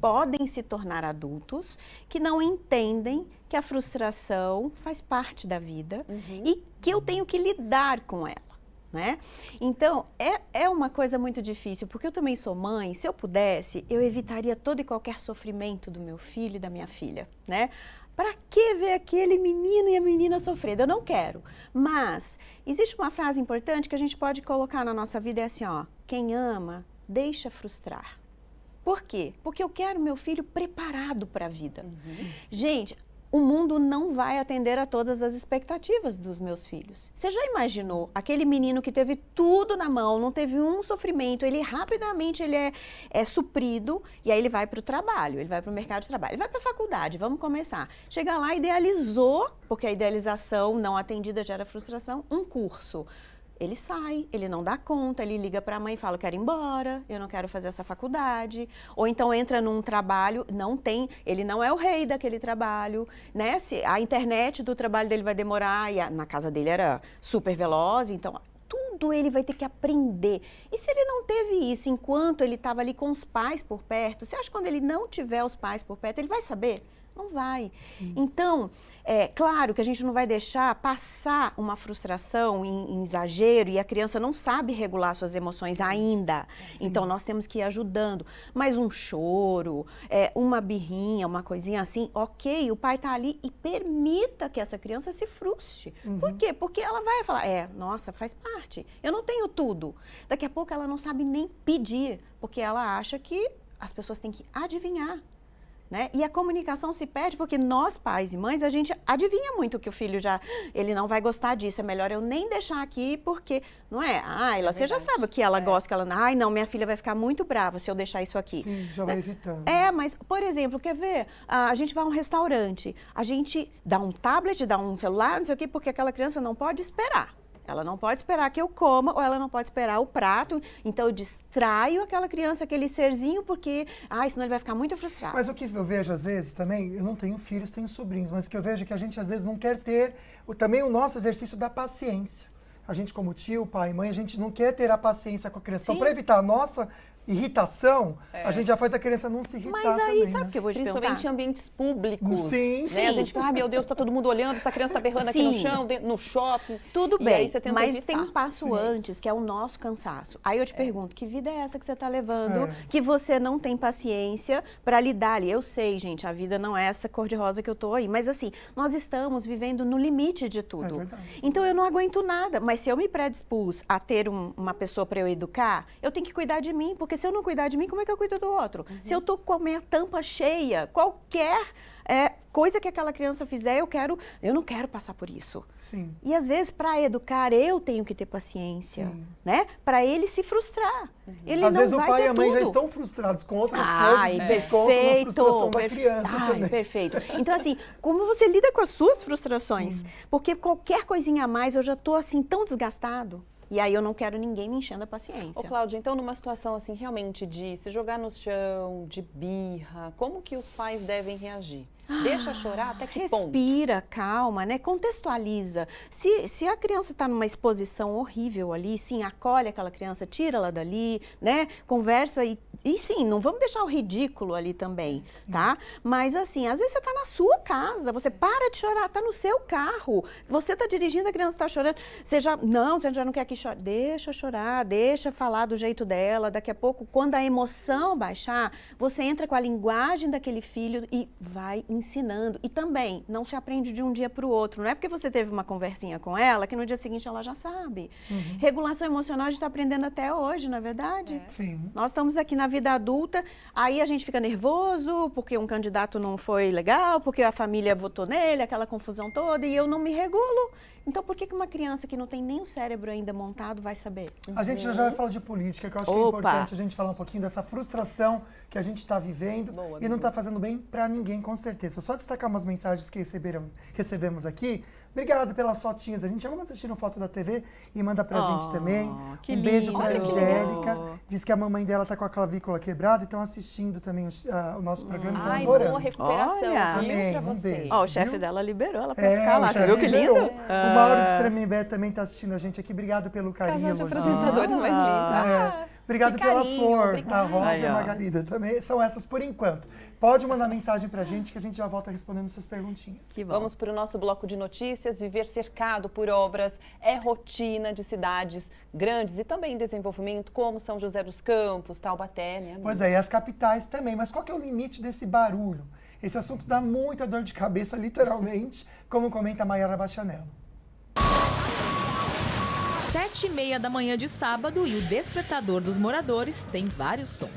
podem se tornar adultos, que não entendem que a frustração faz parte da vida e que eu tenho que lidar com ela, né? Então, é uma coisa muito difícil, porque eu também sou mãe. Se eu pudesse, eu evitaria todo e qualquer sofrimento do meu filho e da minha filha, né? Para que ver aquele menino e a menina sofrendo? Eu não quero. Mas existe uma frase importante que a gente pode colocar na nossa vida, é assim, ó: quem ama, deixa frustrar. Por quê? Porque eu quero meu filho preparado para a vida. Gente, o mundo não vai atender a todas as expectativas dos meus filhos. Você já imaginou aquele menino que teve tudo na mão, não teve um sofrimento, ele rapidamente é suprido e aí ele vai para o trabalho, ele vai para o mercado de trabalho, ele vai para a faculdade, vamos começar. Chega lá, idealizou, porque a idealização não atendida gera frustração, um curso. Ele sai, ele não dá conta, ele liga para a mãe e fala, quero ir embora, eu não quero fazer essa faculdade. Ou então entra num trabalho, ele não é o rei daquele trabalho, né? Se a internet do trabalho dele vai demorar, e na casa dele era super veloz, então tudo ele vai ter que aprender. E se ele não teve isso enquanto ele estava ali com os pais por perto, você acha que quando ele não tiver os pais por perto, ele vai saber? Não vai. Sim. Então, claro que a gente não vai deixar passar uma frustração em exagero e a criança não sabe regular suas emoções ainda. Sim. Então, nós temos que ir ajudando. Mas um choro, uma birrinha, uma coisinha assim, ok, o pai está ali e permita que essa criança se frustre. Uhum. Por quê? Porque ela vai falar, nossa, faz parte. Eu não tenho tudo. Daqui a pouco ela não sabe nem pedir, porque ela acha que as pessoas têm que adivinhar. Né? E a comunicação se perde porque nós, pais e mães, a gente adivinha muito que o filho ele não vai gostar disso, é melhor eu nem deixar aqui porque, não é? Você já sabe o que ela gosta, que ela, não, minha filha vai ficar muito brava se eu deixar isso aqui. Sim, já vai evitando. Mas, por exemplo, quer ver? A gente vai a um restaurante, a gente dá um tablet, dá um celular, não sei o quê, porque aquela criança não pode esperar. Ela não pode esperar que eu coma ou ela não pode esperar o prato. Então, eu distraio aquela criança, aquele serzinho, porque, senão ele vai ficar muito frustrado. Mas o que eu vejo, às vezes, também, eu não tenho filhos, tenho sobrinhos, mas o que eu vejo é que a gente, às vezes, não quer ter também o nosso exercício da paciência. A gente, como tio, pai, mãe, a gente não quer ter a paciência com a criança. Sim. Então, para evitar a nossa irritação, a gente já faz a criança não se irritar. Mas aí, também, sabe o que eu vou te perguntar? Principalmente em ambientes públicos. Sim, né? A gente fala, meu Deus, tá todo mundo olhando, essa criança tá berrando aqui no chão, no shopping. Tudo bem, aí você tenta mas evitar. Tem um passo antes, que é o nosso cansaço. Aí eu te pergunto, que vida é essa que você tá levando, que você não tem paciência para lidar ali? Eu sei, gente, a vida não é essa cor-de-rosa que eu tô aí, mas assim, nós estamos vivendo no limite de tudo. Então eu não aguento nada, mas se eu me predispus a ter uma pessoa para eu educar, eu tenho que cuidar de mim, porque se eu não cuidar de mim, como é que eu cuido do outro? Uhum. Se eu tô com a minha tampa cheia, qualquer coisa que aquela criança fizer, eu não quero passar por isso. Sim. E às vezes, para educar, eu tenho que ter paciência, né? Para ele se frustrar. Uhum. Ele às não vezes vai o pai ter e a mãe tudo. já estão frustrados com outras coisas e descontam na frustração da criança também. Perfeito. Então, assim, como você lida com as suas frustrações? Sim. Porque qualquer coisinha a mais, eu já tô assim, tão desgastado. E aí eu não quero ninguém me enchendo a paciência. Ô, Cláudia, então numa situação assim, realmente de se jogar no chão, de birra, como que os pais devem reagir? Deixa chorar até que ponto? Respira, calma, né? Contextualiza. Se a criança está numa exposição horrível ali, sim, acolhe aquela criança, tira ela dali, né? Conversa e sim, não vamos deixar o ridículo ali também, tá? Mas assim, às vezes você está na sua casa, você para de chorar, está no seu carro, você está dirigindo, a criança está chorando, você já não quer que chore. Deixa chorar, deixa falar do jeito dela, daqui a pouco, quando a emoção baixar, você entra com a linguagem daquele filho e vai ensinando. E também, não se aprende de um dia para o outro. Não é porque você teve uma conversinha com ela que no dia seguinte ela já sabe. Uhum. Regulação emocional a gente está aprendendo até hoje, não é verdade? Sim. Nós estamos aqui na vida adulta, aí a gente fica nervoso porque um candidato não foi legal, porque a família votou nele, aquela confusão toda, e eu não me regulo. Então, por que uma criança que não tem nem o cérebro ainda montado vai saber? A gente já vai falar de política, que eu acho que é importante a gente falar um pouquinho dessa frustração que a gente está vivendo e não está fazendo bem para ninguém, com certeza. Só destacar umas mensagens que recebemos aqui. Obrigado pelas fotinhas. A gente ama assistir foto da TV e manda pra gente também. Um beijo pra Angélica. Diz que a mamãe dela tá com a clavícula quebrada e estão assistindo também o nosso programa. Ai, boa recuperação. Amém. Pra você. O chefe dela liberou ela pra ficar lá. Você viu que lindo? O Mauro de Tremembé também tá assistindo a gente aqui. Obrigado pelo carinho. Casal de apresentadores mais lindos. Obrigado pela flor, a Rosa e a Margarida também. São essas por enquanto. Pode mandar mensagem pra gente que a gente já volta respondendo suas perguntinhas. Vamos para o nosso bloco de notícias. Viver cercado por obras é rotina de cidades grandes e também em desenvolvimento, como São José dos Campos, Taubaté, né, amiga? Pois é, e as capitais também. Mas qual que é o limite desse barulho? Esse assunto dá muita dor de cabeça, literalmente, como comenta a Mayara Bachanello. 7h30 da manhã de sábado e o despertador dos moradores tem vários sons.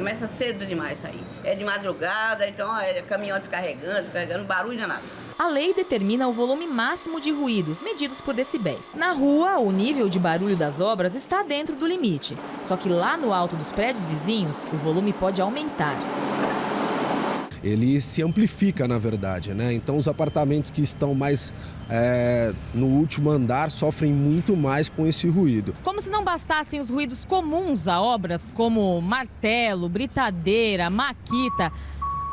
Começa cedo demais sair. É de madrugada, então é caminhão descarregando, barulho danado. A lei determina o volume máximo de ruídos, medidos por decibéis. Na rua, o nível de barulho das obras está dentro do limite. Só que lá no alto dos prédios vizinhos, o volume pode aumentar. Ele se amplifica, na verdade, né? Então os apartamentos que estão mais no último andar sofrem muito mais com esse ruído. Como se não bastassem os ruídos comuns a obras como martelo, britadeira, maquita,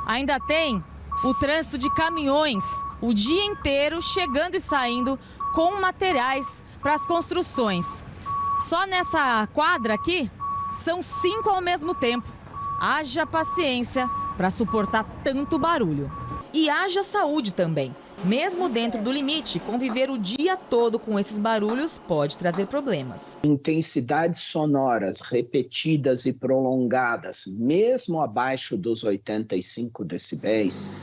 ainda tem o trânsito de caminhões o dia inteiro chegando e saindo com materiais para as construções. Só nessa quadra aqui são 5 ao mesmo tempo. Haja paciência para suportar tanto barulho. E haja saúde também. Mesmo dentro do limite, conviver o dia todo com esses barulhos pode trazer problemas. Intensidades sonoras repetidas e prolongadas, mesmo abaixo dos 85 decibéis,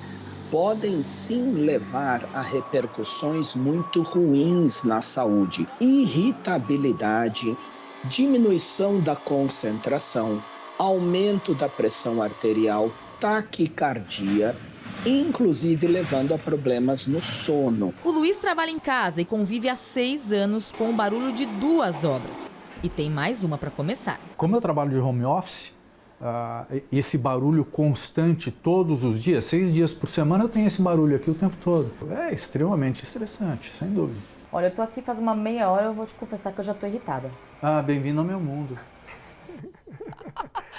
podem sim levar a repercussões muito ruins na saúde. Irritabilidade, diminuição da concentração, aumento da pressão arterial, taquicardia, inclusive levando a problemas no sono. O Luiz trabalha em casa e convive há 6 anos com o barulho de 2 obras. E tem mais uma para começar. Como eu trabalho de home office, esse barulho constante todos os dias, 6 dias por semana, eu tenho esse barulho aqui o tempo todo. É extremamente estressante, sem dúvida. Olha, eu tô aqui faz uma meia hora, eu vou te confessar que eu já tô irritada. Bem-vindo ao meu mundo.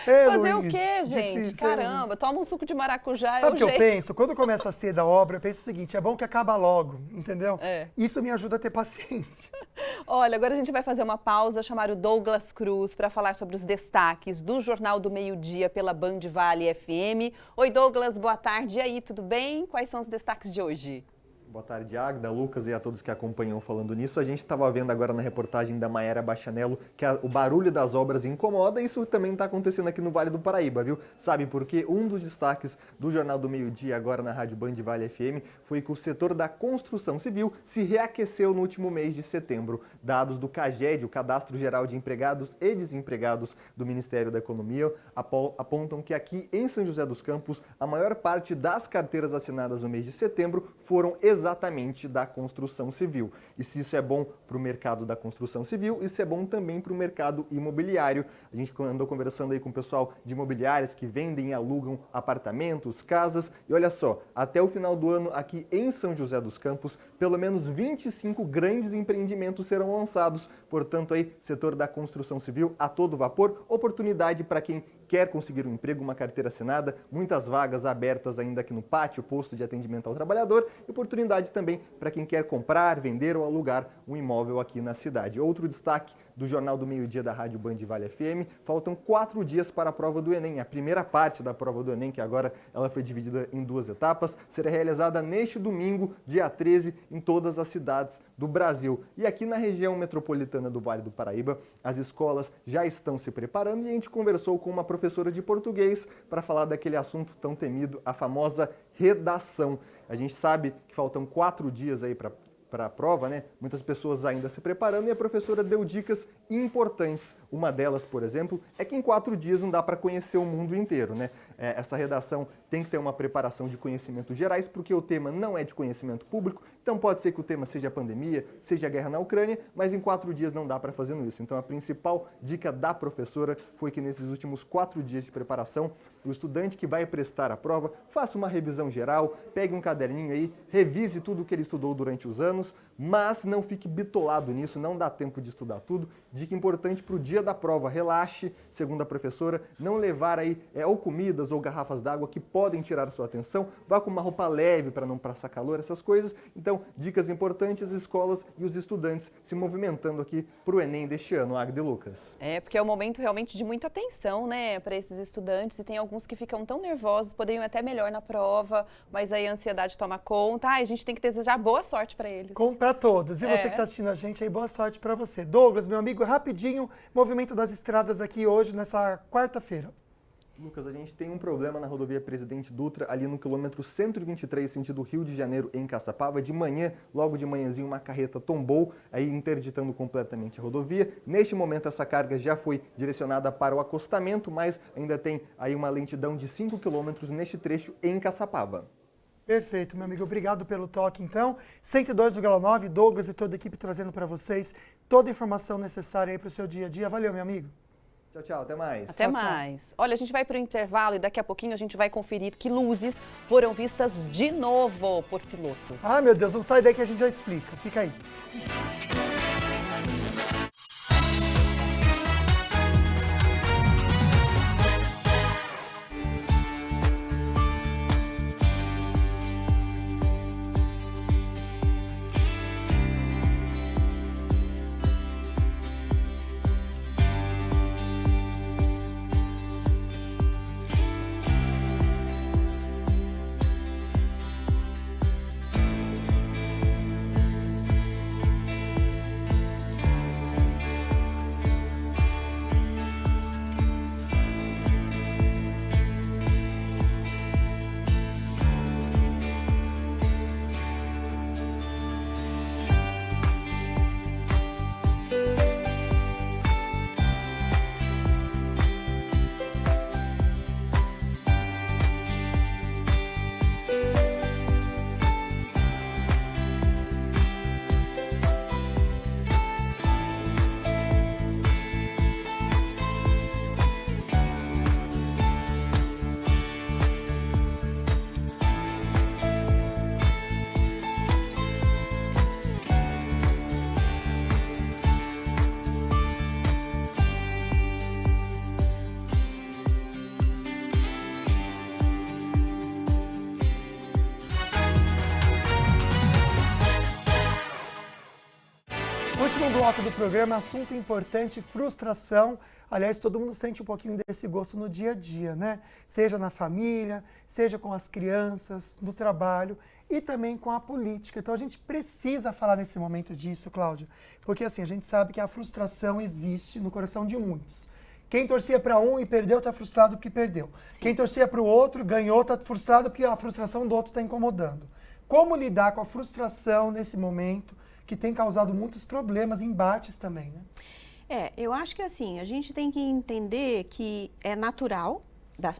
Fazer Luiz, o quê, gente? difícil, Caramba, toma um suco de maracujá. Sabe o que eu penso? Quando começa a ser da obra, eu penso o seguinte, é bom que acaba logo, entendeu? Isso me ajuda a ter paciência. Olha, agora a gente vai fazer uma pausa, chamar o Douglas Cruz para falar sobre os destaques do Jornal do Meio-Dia pela Band Vale FM. Oi, Douglas, boa tarde. E aí, tudo bem? Quais são os destaques de hoje? Boa tarde, Agda, Lucas e a todos que acompanham falando nisso. A gente estava vendo agora na reportagem da Mayara Bachanello que o barulho das obras incomoda e isso também está acontecendo aqui no Vale do Paraíba, viu? Sabe por quê? Um dos destaques do Jornal do Meio-Dia agora na Rádio Band Vale FM foi que o setor da construção civil se reaqueceu no último mês de setembro. Dados do CAGED, o Cadastro Geral de Empregados e Desempregados do Ministério da Economia, apontam que aqui em São José dos Campos, a maior parte das carteiras assinadas no mês de setembro foram exatamente da construção civil. E se isso é bom para o mercado da construção civil, isso é bom também para o mercado imobiliário. A gente andou conversando aí com o pessoal de imobiliárias que vendem e alugam apartamentos, casas. E olha só, até o final do ano aqui em São José dos Campos, pelo menos 25 grandes empreendimentos serão lançados. Portanto, aí, setor da construção civil a todo vapor, oportunidade para quem quer conseguir um emprego, uma carteira assinada, muitas vagas abertas ainda aqui no pátio, posto de atendimento ao trabalhador, e oportunidade também para quem quer comprar, vender ou alugar um imóvel aqui na cidade. Outro destaque do Jornal do Meio-Dia da Rádio Band Vale FM, faltam 4 dias para a prova do Enem. A primeira parte da prova do Enem, que agora ela foi dividida em 2 etapas, será realizada neste domingo, dia 13, em todas as cidades do Brasil. E aqui na região metropolitana do Vale do Paraíba, as escolas já estão se preparando e a gente conversou com uma professora de português para falar daquele assunto tão temido, a famosa redação. A gente sabe que faltam 4 dias aí para a prova, né? Muitas pessoas ainda se preparando e a professora deu dicas importantes. Uma delas, por exemplo, é que em 4 dias não dá para conhecer o mundo inteiro, né? Essa redação tem que ter uma preparação de conhecimentos gerais, porque o tema não é de conhecimento público, então pode ser que o tema seja a pandemia, seja a guerra na Ucrânia, mas em 4 dias não dá para fazer isso. Então a principal dica da professora foi que nesses últimos 4 dias de preparação, o estudante que vai prestar a prova faça uma revisão geral, pegue um caderninho aí, revise tudo o que ele estudou durante os anos, mas não fique bitolado nisso, não dá tempo de estudar tudo. Dica importante para o dia da prova, relaxe, segundo a professora, não levar aí ou comidas ou garrafas d'água que podem tirar sua atenção, vá com uma roupa leve para não passar calor, essas coisas. Então, dicas importantes, as escolas e os estudantes se movimentando aqui para o Enem deste ano, Agda e Lucas. Porque é um momento realmente de muita atenção, né, para esses estudantes, e tem alguns que ficam tão nervosos, poderiam até melhor na prova, mas aí a ansiedade toma conta. A gente tem que desejar boa sorte para eles. Para todos. E você que está assistindo a gente aí, boa sorte para você. Douglas, meu amigo, rapidinho, movimento das estradas aqui hoje, nessa quarta-feira. Lucas, a gente tem um problema na rodovia Presidente Dutra, ali no quilômetro 123, sentido Rio de Janeiro, em Caçapava. De manhã, logo de manhãzinho, uma carreta tombou, aí interditando completamente a rodovia. Neste momento, essa carga já foi direcionada para o acostamento, mas ainda tem aí uma lentidão de 5 quilômetros neste trecho em Caçapava. Perfeito, meu amigo. Obrigado pelo toque, então. 102,9, Douglas e toda a equipe trazendo para vocês toda a informação necessária aí para o seu dia a dia. Valeu, meu amigo. Tchau, tchau. Até mais. Até mais. Olha, a gente vai para o intervalo e daqui a pouquinho a gente vai conferir que luzes foram vistas de novo por pilotos. Ah, meu Deus, não sai daí que a gente já explica. Fica aí. Último bloco do programa, assunto importante, frustração. Aliás, todo mundo sente um pouquinho desse gosto no dia a dia, né? Seja na família, seja com as crianças, no trabalho e também com a política. Então a gente precisa falar nesse momento disso, Cláudia, porque assim, a gente sabe que a frustração existe no coração de muitos. Quem torcia para um e perdeu está frustrado porque perdeu. Sim. Quem torcia para o outro, ganhou, está frustrado porque a frustração do outro está incomodando. Como lidar com a frustração nesse momento que tem causado muitos problemas, embates também, né? Eu acho que assim, a gente tem que entender que é natural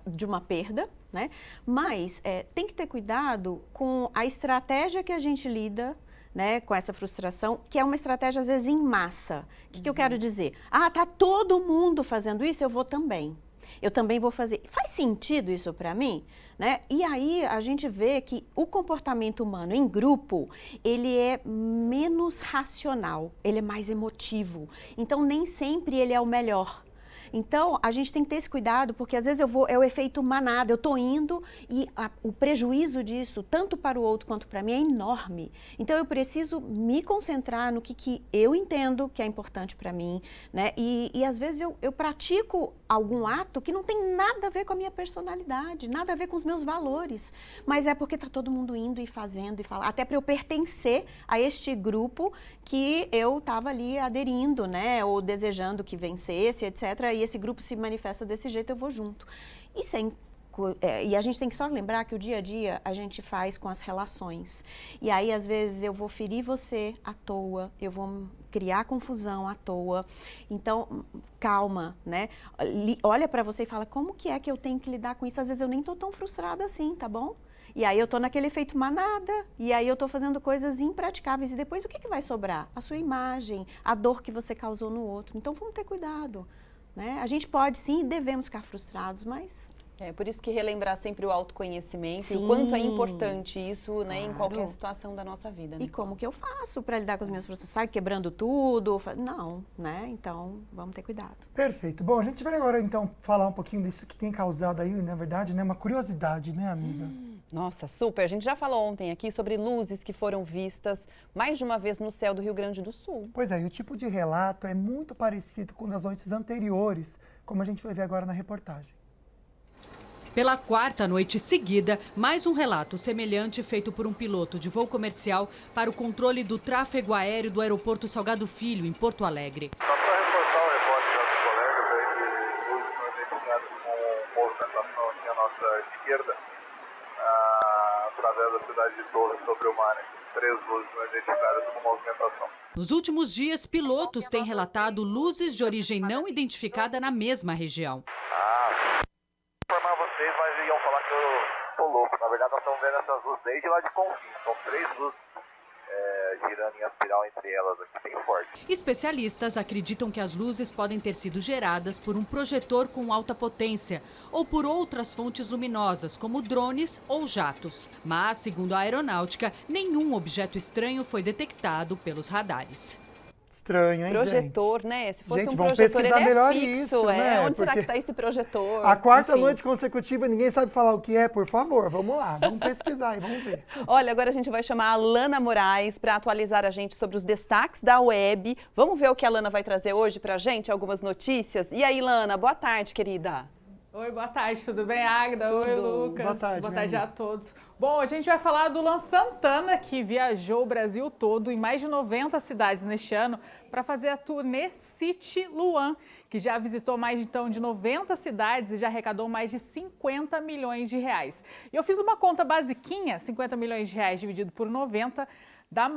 de uma perda, né? Mas tem que ter cuidado com a estratégia que a gente lida, né, com essa frustração, que é uma estratégia às vezes em massa. O que eu quero dizer? Ah, tá todo mundo fazendo isso, eu vou também. Eu também vou fazer. Faz sentido isso para mim? Né? E aí a gente vê que o comportamento humano em grupo, ele é menos racional, ele é mais emotivo. Então nem sempre ele é o melhor. Então, a gente tem que ter esse cuidado, porque às vezes é o efeito manada, eu estou indo e o prejuízo disso, tanto para o outro quanto para mim, é enorme. Então, eu preciso me concentrar no que eu entendo que é importante para mim, né? E às vezes eu pratico algum ato que não tem nada a ver com a minha personalidade, nada a ver com os meus valores, mas é porque está todo mundo indo e fazendo e falando, até para eu pertencer a este grupo que eu estava ali aderindo, né? Ou desejando que vencesse, etc., e esse grupo se manifesta desse jeito, eu vou junto. E a gente tem que só lembrar que o dia a dia a gente faz com as relações. E aí, às vezes, eu vou ferir você à toa, eu vou criar confusão à toa. Então, calma, né? Olha para você e fala, como que é que eu tenho que lidar com isso? Às vezes eu nem tô tão frustrada assim, tá bom? E aí eu tô naquele efeito manada, e aí eu tô fazendo coisas impraticáveis. E depois o que vai sobrar? A sua imagem, a dor que você causou no outro. Então, vamos ter cuidado. Né? A gente pode sim, devemos ficar frustrados, mas... É por isso que relembrar sempre o autoconhecimento, sim, e o quanto é importante isso, né, em qualquer situação da nossa vida. Né? E como que eu faço para lidar com as minhas frustrações? Sai quebrando tudo? Não, né? Então, vamos ter cuidado. Perfeito. Bom, a gente vai agora, então, falar um pouquinho disso que tem causado aí, na verdade, né, uma curiosidade, né, amiga? Nossa, super. A gente já falou ontem aqui sobre luzes que foram vistas mais de uma vez no céu do Rio Grande do Sul. Pois é, e o tipo de relato é muito parecido com das noites anteriores, como a gente vai ver agora na reportagem. Pela quarta noite seguida, mais um relato semelhante feito por um piloto de voo comercial para o controle do tráfego aéreo do aeroporto Salgado Filho, em Porto Alegre. Só para reforçar o repórter dos colegas aí que luzes não identificadas com nossa esquerda, através da cidade de Torres, sobre o mar. 3 luzes não identificadas com movimentação. Nos últimos dias, pilotos têm relatado luzes de origem não identificada na mesma região. Informar vocês, mas iam falar que eu tô louco. Na verdade, nós estamos vendo essas luzes desde lá de Confins. São 3 luzes girando em espiral entre elas aqui, bem forte. Especialistas acreditam que as luzes podem ter sido geradas por um projetor com alta potência ou por outras fontes luminosas, como drones ou jatos. Mas, segundo a aeronáutica, nenhum objeto estranho foi detectado pelos radares. Estranho, hein, projetor, gente? Né? Se fosse gente, um vamos projetor, pesquisar ele melhor fixo, isso, né? Onde será que está esse projetor? A quarta Enfim. noite consecutiva, ninguém sabe falar o que é, por favor, vamos lá, vamos pesquisar e vamos ver. Olha, agora a gente vai chamar a Lana Moraes para atualizar a gente sobre os destaques da web. Vamos ver o que a Lana vai trazer hoje para a gente, algumas notícias. E aí, Lana, boa tarde, querida. Oi, boa tarde, tudo bem, Águida? Oi, Lucas. Boa tarde a todos. Bom, a gente vai falar do Luan Santana, que viajou o Brasil todo em mais de 90 cidades neste ano para fazer a turnê City Luan, que já visitou mais então de 90 cidades e já arrecadou mais de 50 milhões de reais. E eu fiz uma conta basiquinha, 50 milhões de reais dividido por 90, dá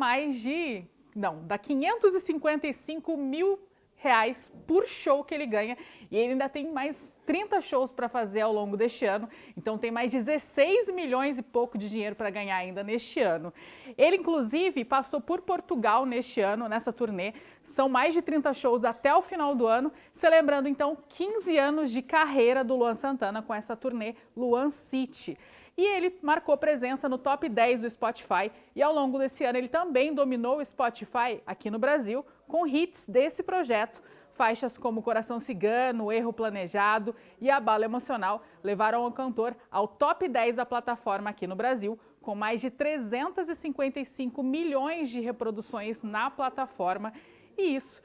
555 mil reais por show que ele ganha, e ele ainda tem mais 30 shows para fazer ao longo deste ano, então tem mais 16 milhões e pouco de dinheiro para ganhar ainda neste ano. Ele, inclusive, passou por Portugal neste ano, nessa turnê, são mais de 30 shows até o final do ano, celebrando então 15 anos de carreira do Luan Santana com essa turnê Luan City. E ele marcou presença no top 10 do Spotify e ao longo desse ano ele também dominou o Spotify aqui no Brasil com hits desse projeto. Faixas como Coração Cigano, Erro Planejado e Abalo Emocional levaram o cantor ao top 10 da plataforma aqui no Brasil, com mais de 355 milhões de reproduções na plataforma. E isso,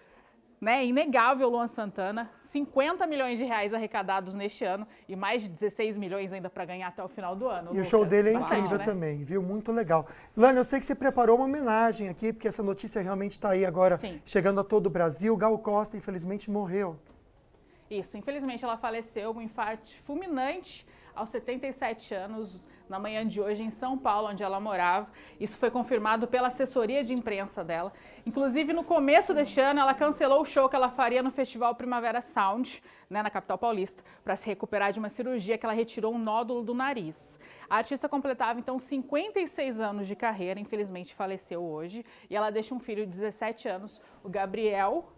né, inegável, Luan Santana, 50 milhões de reais arrecadados neste ano e mais de 16 milhões ainda para ganhar até o final do ano. E Lucas, o show dele é incrível também, viu? Muito legal. Lana, eu sei que você preparou uma homenagem aqui, porque essa notícia realmente está aí agora, chegando a todo o Brasil. Gal Costa, infelizmente, morreu. Isso, infelizmente ela faleceu, um infarto fulminante aos 77 anos, na manhã de hoje em São Paulo, onde ela morava. Isso foi confirmado pela assessoria de imprensa dela. Inclusive, no começo deste ano, ela cancelou o show que ela faria no Festival Primavera Sound, né, na capital paulista, para se recuperar de uma cirurgia que ela retirou um nódulo do nariz. A artista completava, então, 56 anos de carreira, infelizmente faleceu hoje, e ela deixa um filho de 17 anos, o Gabriel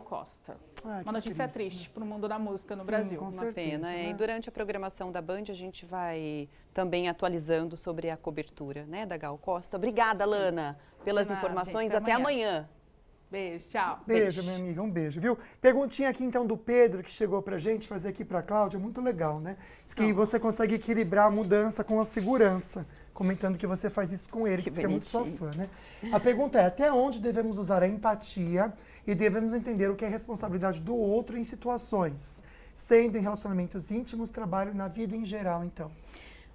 Costa. Uma notícia triste para o mundo da música no Brasil. Com certeza, pena. Né? E durante a programação da Band, a gente vai também atualizando sobre a cobertura, né, da Gal Costa. Obrigada, Lana, pelas informações. Até amanhã. Beijo, tchau. Beijo, minha amiga, um beijo, viu? Perguntinha aqui, então, do Pedro, que chegou pra gente, fazer aqui pra Cláudia, muito legal, né? Diz que você consegue equilibrar a mudança com a segurança, comentando que você faz isso com ele, que diz que é muito sua fã, né? A pergunta é, até onde devemos usar a empatia e devemos entender o que é responsabilidade do outro em situações, sendo em relacionamentos íntimos, trabalho, na vida em geral, então?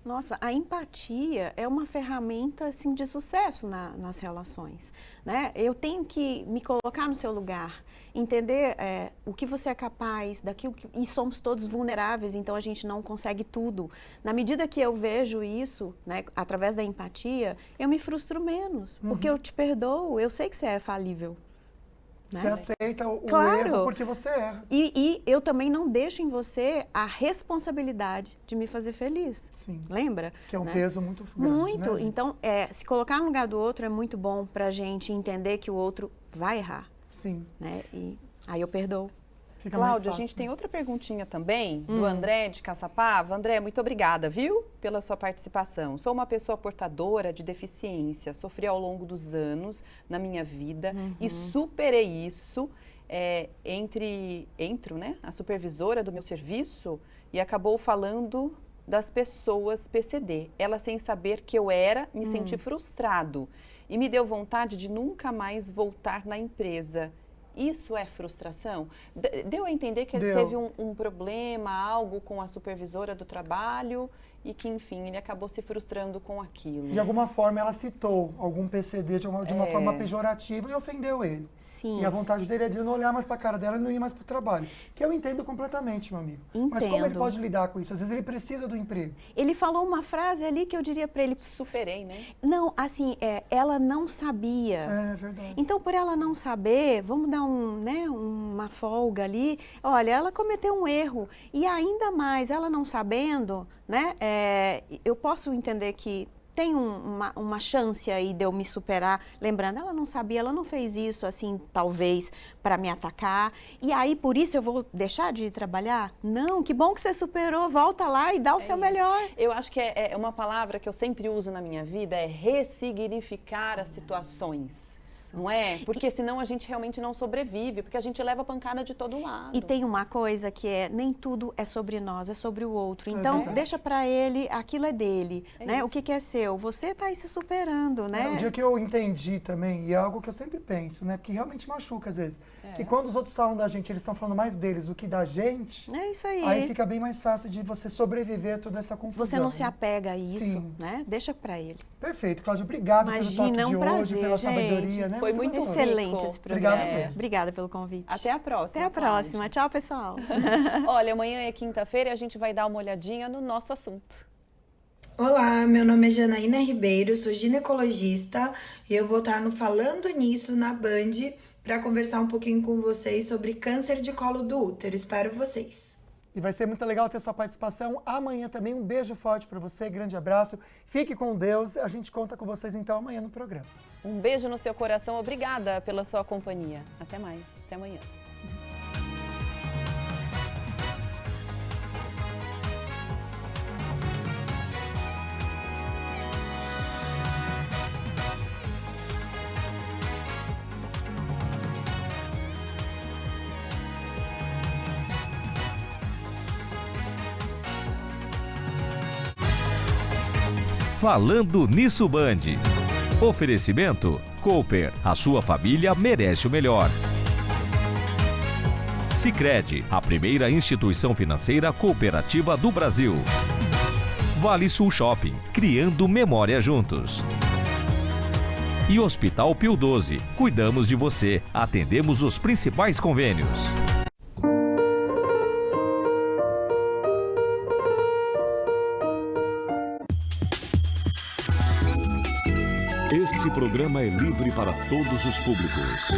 Nossa, a empatia é uma ferramenta assim, de sucesso nas relações, né? Eu tenho que me colocar no seu lugar, entender o que você é capaz, daquilo que... E somos todos vulneráveis, então a gente não consegue tudo. Na medida que eu vejo isso, né, através da empatia, eu me frustro menos, porque eu te perdoo, eu sei que você é falível. Você aceita o erro porque você erra. E eu também não deixo em você a responsabilidade de me fazer feliz. Sim. Lembra? Que é um peso muito grande. Muito. Né? Então, se colocar no lugar do outro é muito bom pra gente entender que o outro vai errar. Sim. Né? E aí eu perdoo. Fica Cláudia, a gente tem outra perguntinha também, do André de Caçapava. André, muito obrigada, viu, pela sua participação. Sou uma pessoa portadora de deficiência, sofri ao longo dos anos na minha vida e superei isso. Entro, né, a supervisora do meu serviço e acabou falando das pessoas PCD. Ela, sem saber que eu era, me senti frustrado e me deu vontade de nunca mais voltar na empresa. Isso é frustração? Deu a entender que ele teve um problema, algo com a supervisora do trabalho e que, enfim, ele acabou se frustrando com aquilo. De alguma forma, ela citou algum PCD de uma forma pejorativa e ofendeu ele. Sim. E a vontade dele é de não olhar mais para a cara dela e não ir mais para o trabalho. Que eu entendo completamente, meu amigo. Entendo. Mas como ele pode lidar com isso? Às vezes ele precisa do emprego. Ele falou uma frase ali que eu diria para ele... Superei, né? Não, assim, ela não sabia. É verdade. Então, por ela não saber, vamos dar uma folga ali. Olha, ela cometeu um erro. E ainda mais, ela não sabendo, né? Eu posso entender que tem uma chance aí de eu me superar. Lembrando, ela não sabia, ela não fez isso, assim, talvez, para me atacar. E aí, por isso, eu vou deixar de ir trabalhar? Não, que bom que você superou, volta lá e dá o seu melhor. Eu acho que é uma palavra que eu sempre uso na minha vida, é ressignificar as situações. Não é? Porque senão a gente realmente não sobrevive, porque a gente leva pancada de todo lado. E tem uma coisa que nem tudo é sobre nós, é sobre o outro. Então, deixa para ele, aquilo é dele, né? Isso. O que é seu? Você tá aí se superando, né? O dia que eu entendi também, e é algo que eu sempre penso, né? Que realmente machuca às vezes. Que quando os outros falam da gente, eles estão falando mais deles do que da gente. É isso aí. Aí fica bem mais fácil de você sobreviver a toda essa confusão. Você não se apega a isso, Sim. né? Deixa para ele. Perfeito, Cláudia. Obrigado pelo toque de hoje, pela sabedoria, né? Foi muito excelente esse programa. Obrigado mesmo. Obrigada pelo convite. Até a próxima. Até a próxima. Tchau, pessoal. Olha, amanhã é quinta-feira e a gente vai dar uma olhadinha no nosso assunto. Olá, meu nome é Janaína Ribeiro, sou ginecologista e eu vou estar no Falando Nisso na Band para conversar um pouquinho com vocês sobre câncer de colo do útero. Espero vocês. E vai ser muito legal ter sua participação amanhã também. Um beijo forte para você, grande abraço. Fique com Deus. A gente conta com vocês então amanhã no programa. Um beijo no seu coração. Obrigada pela sua companhia. Até mais. Até amanhã. Falando Nisso Band. Oferecimento Cooper, a sua família merece o melhor. Sicredi, a primeira instituição financeira cooperativa do Brasil. Vale Sul Shopping, criando memória juntos. E Hospital Pio 12, cuidamos de você, atendemos os principais convênios. Este programa é livre para todos os públicos.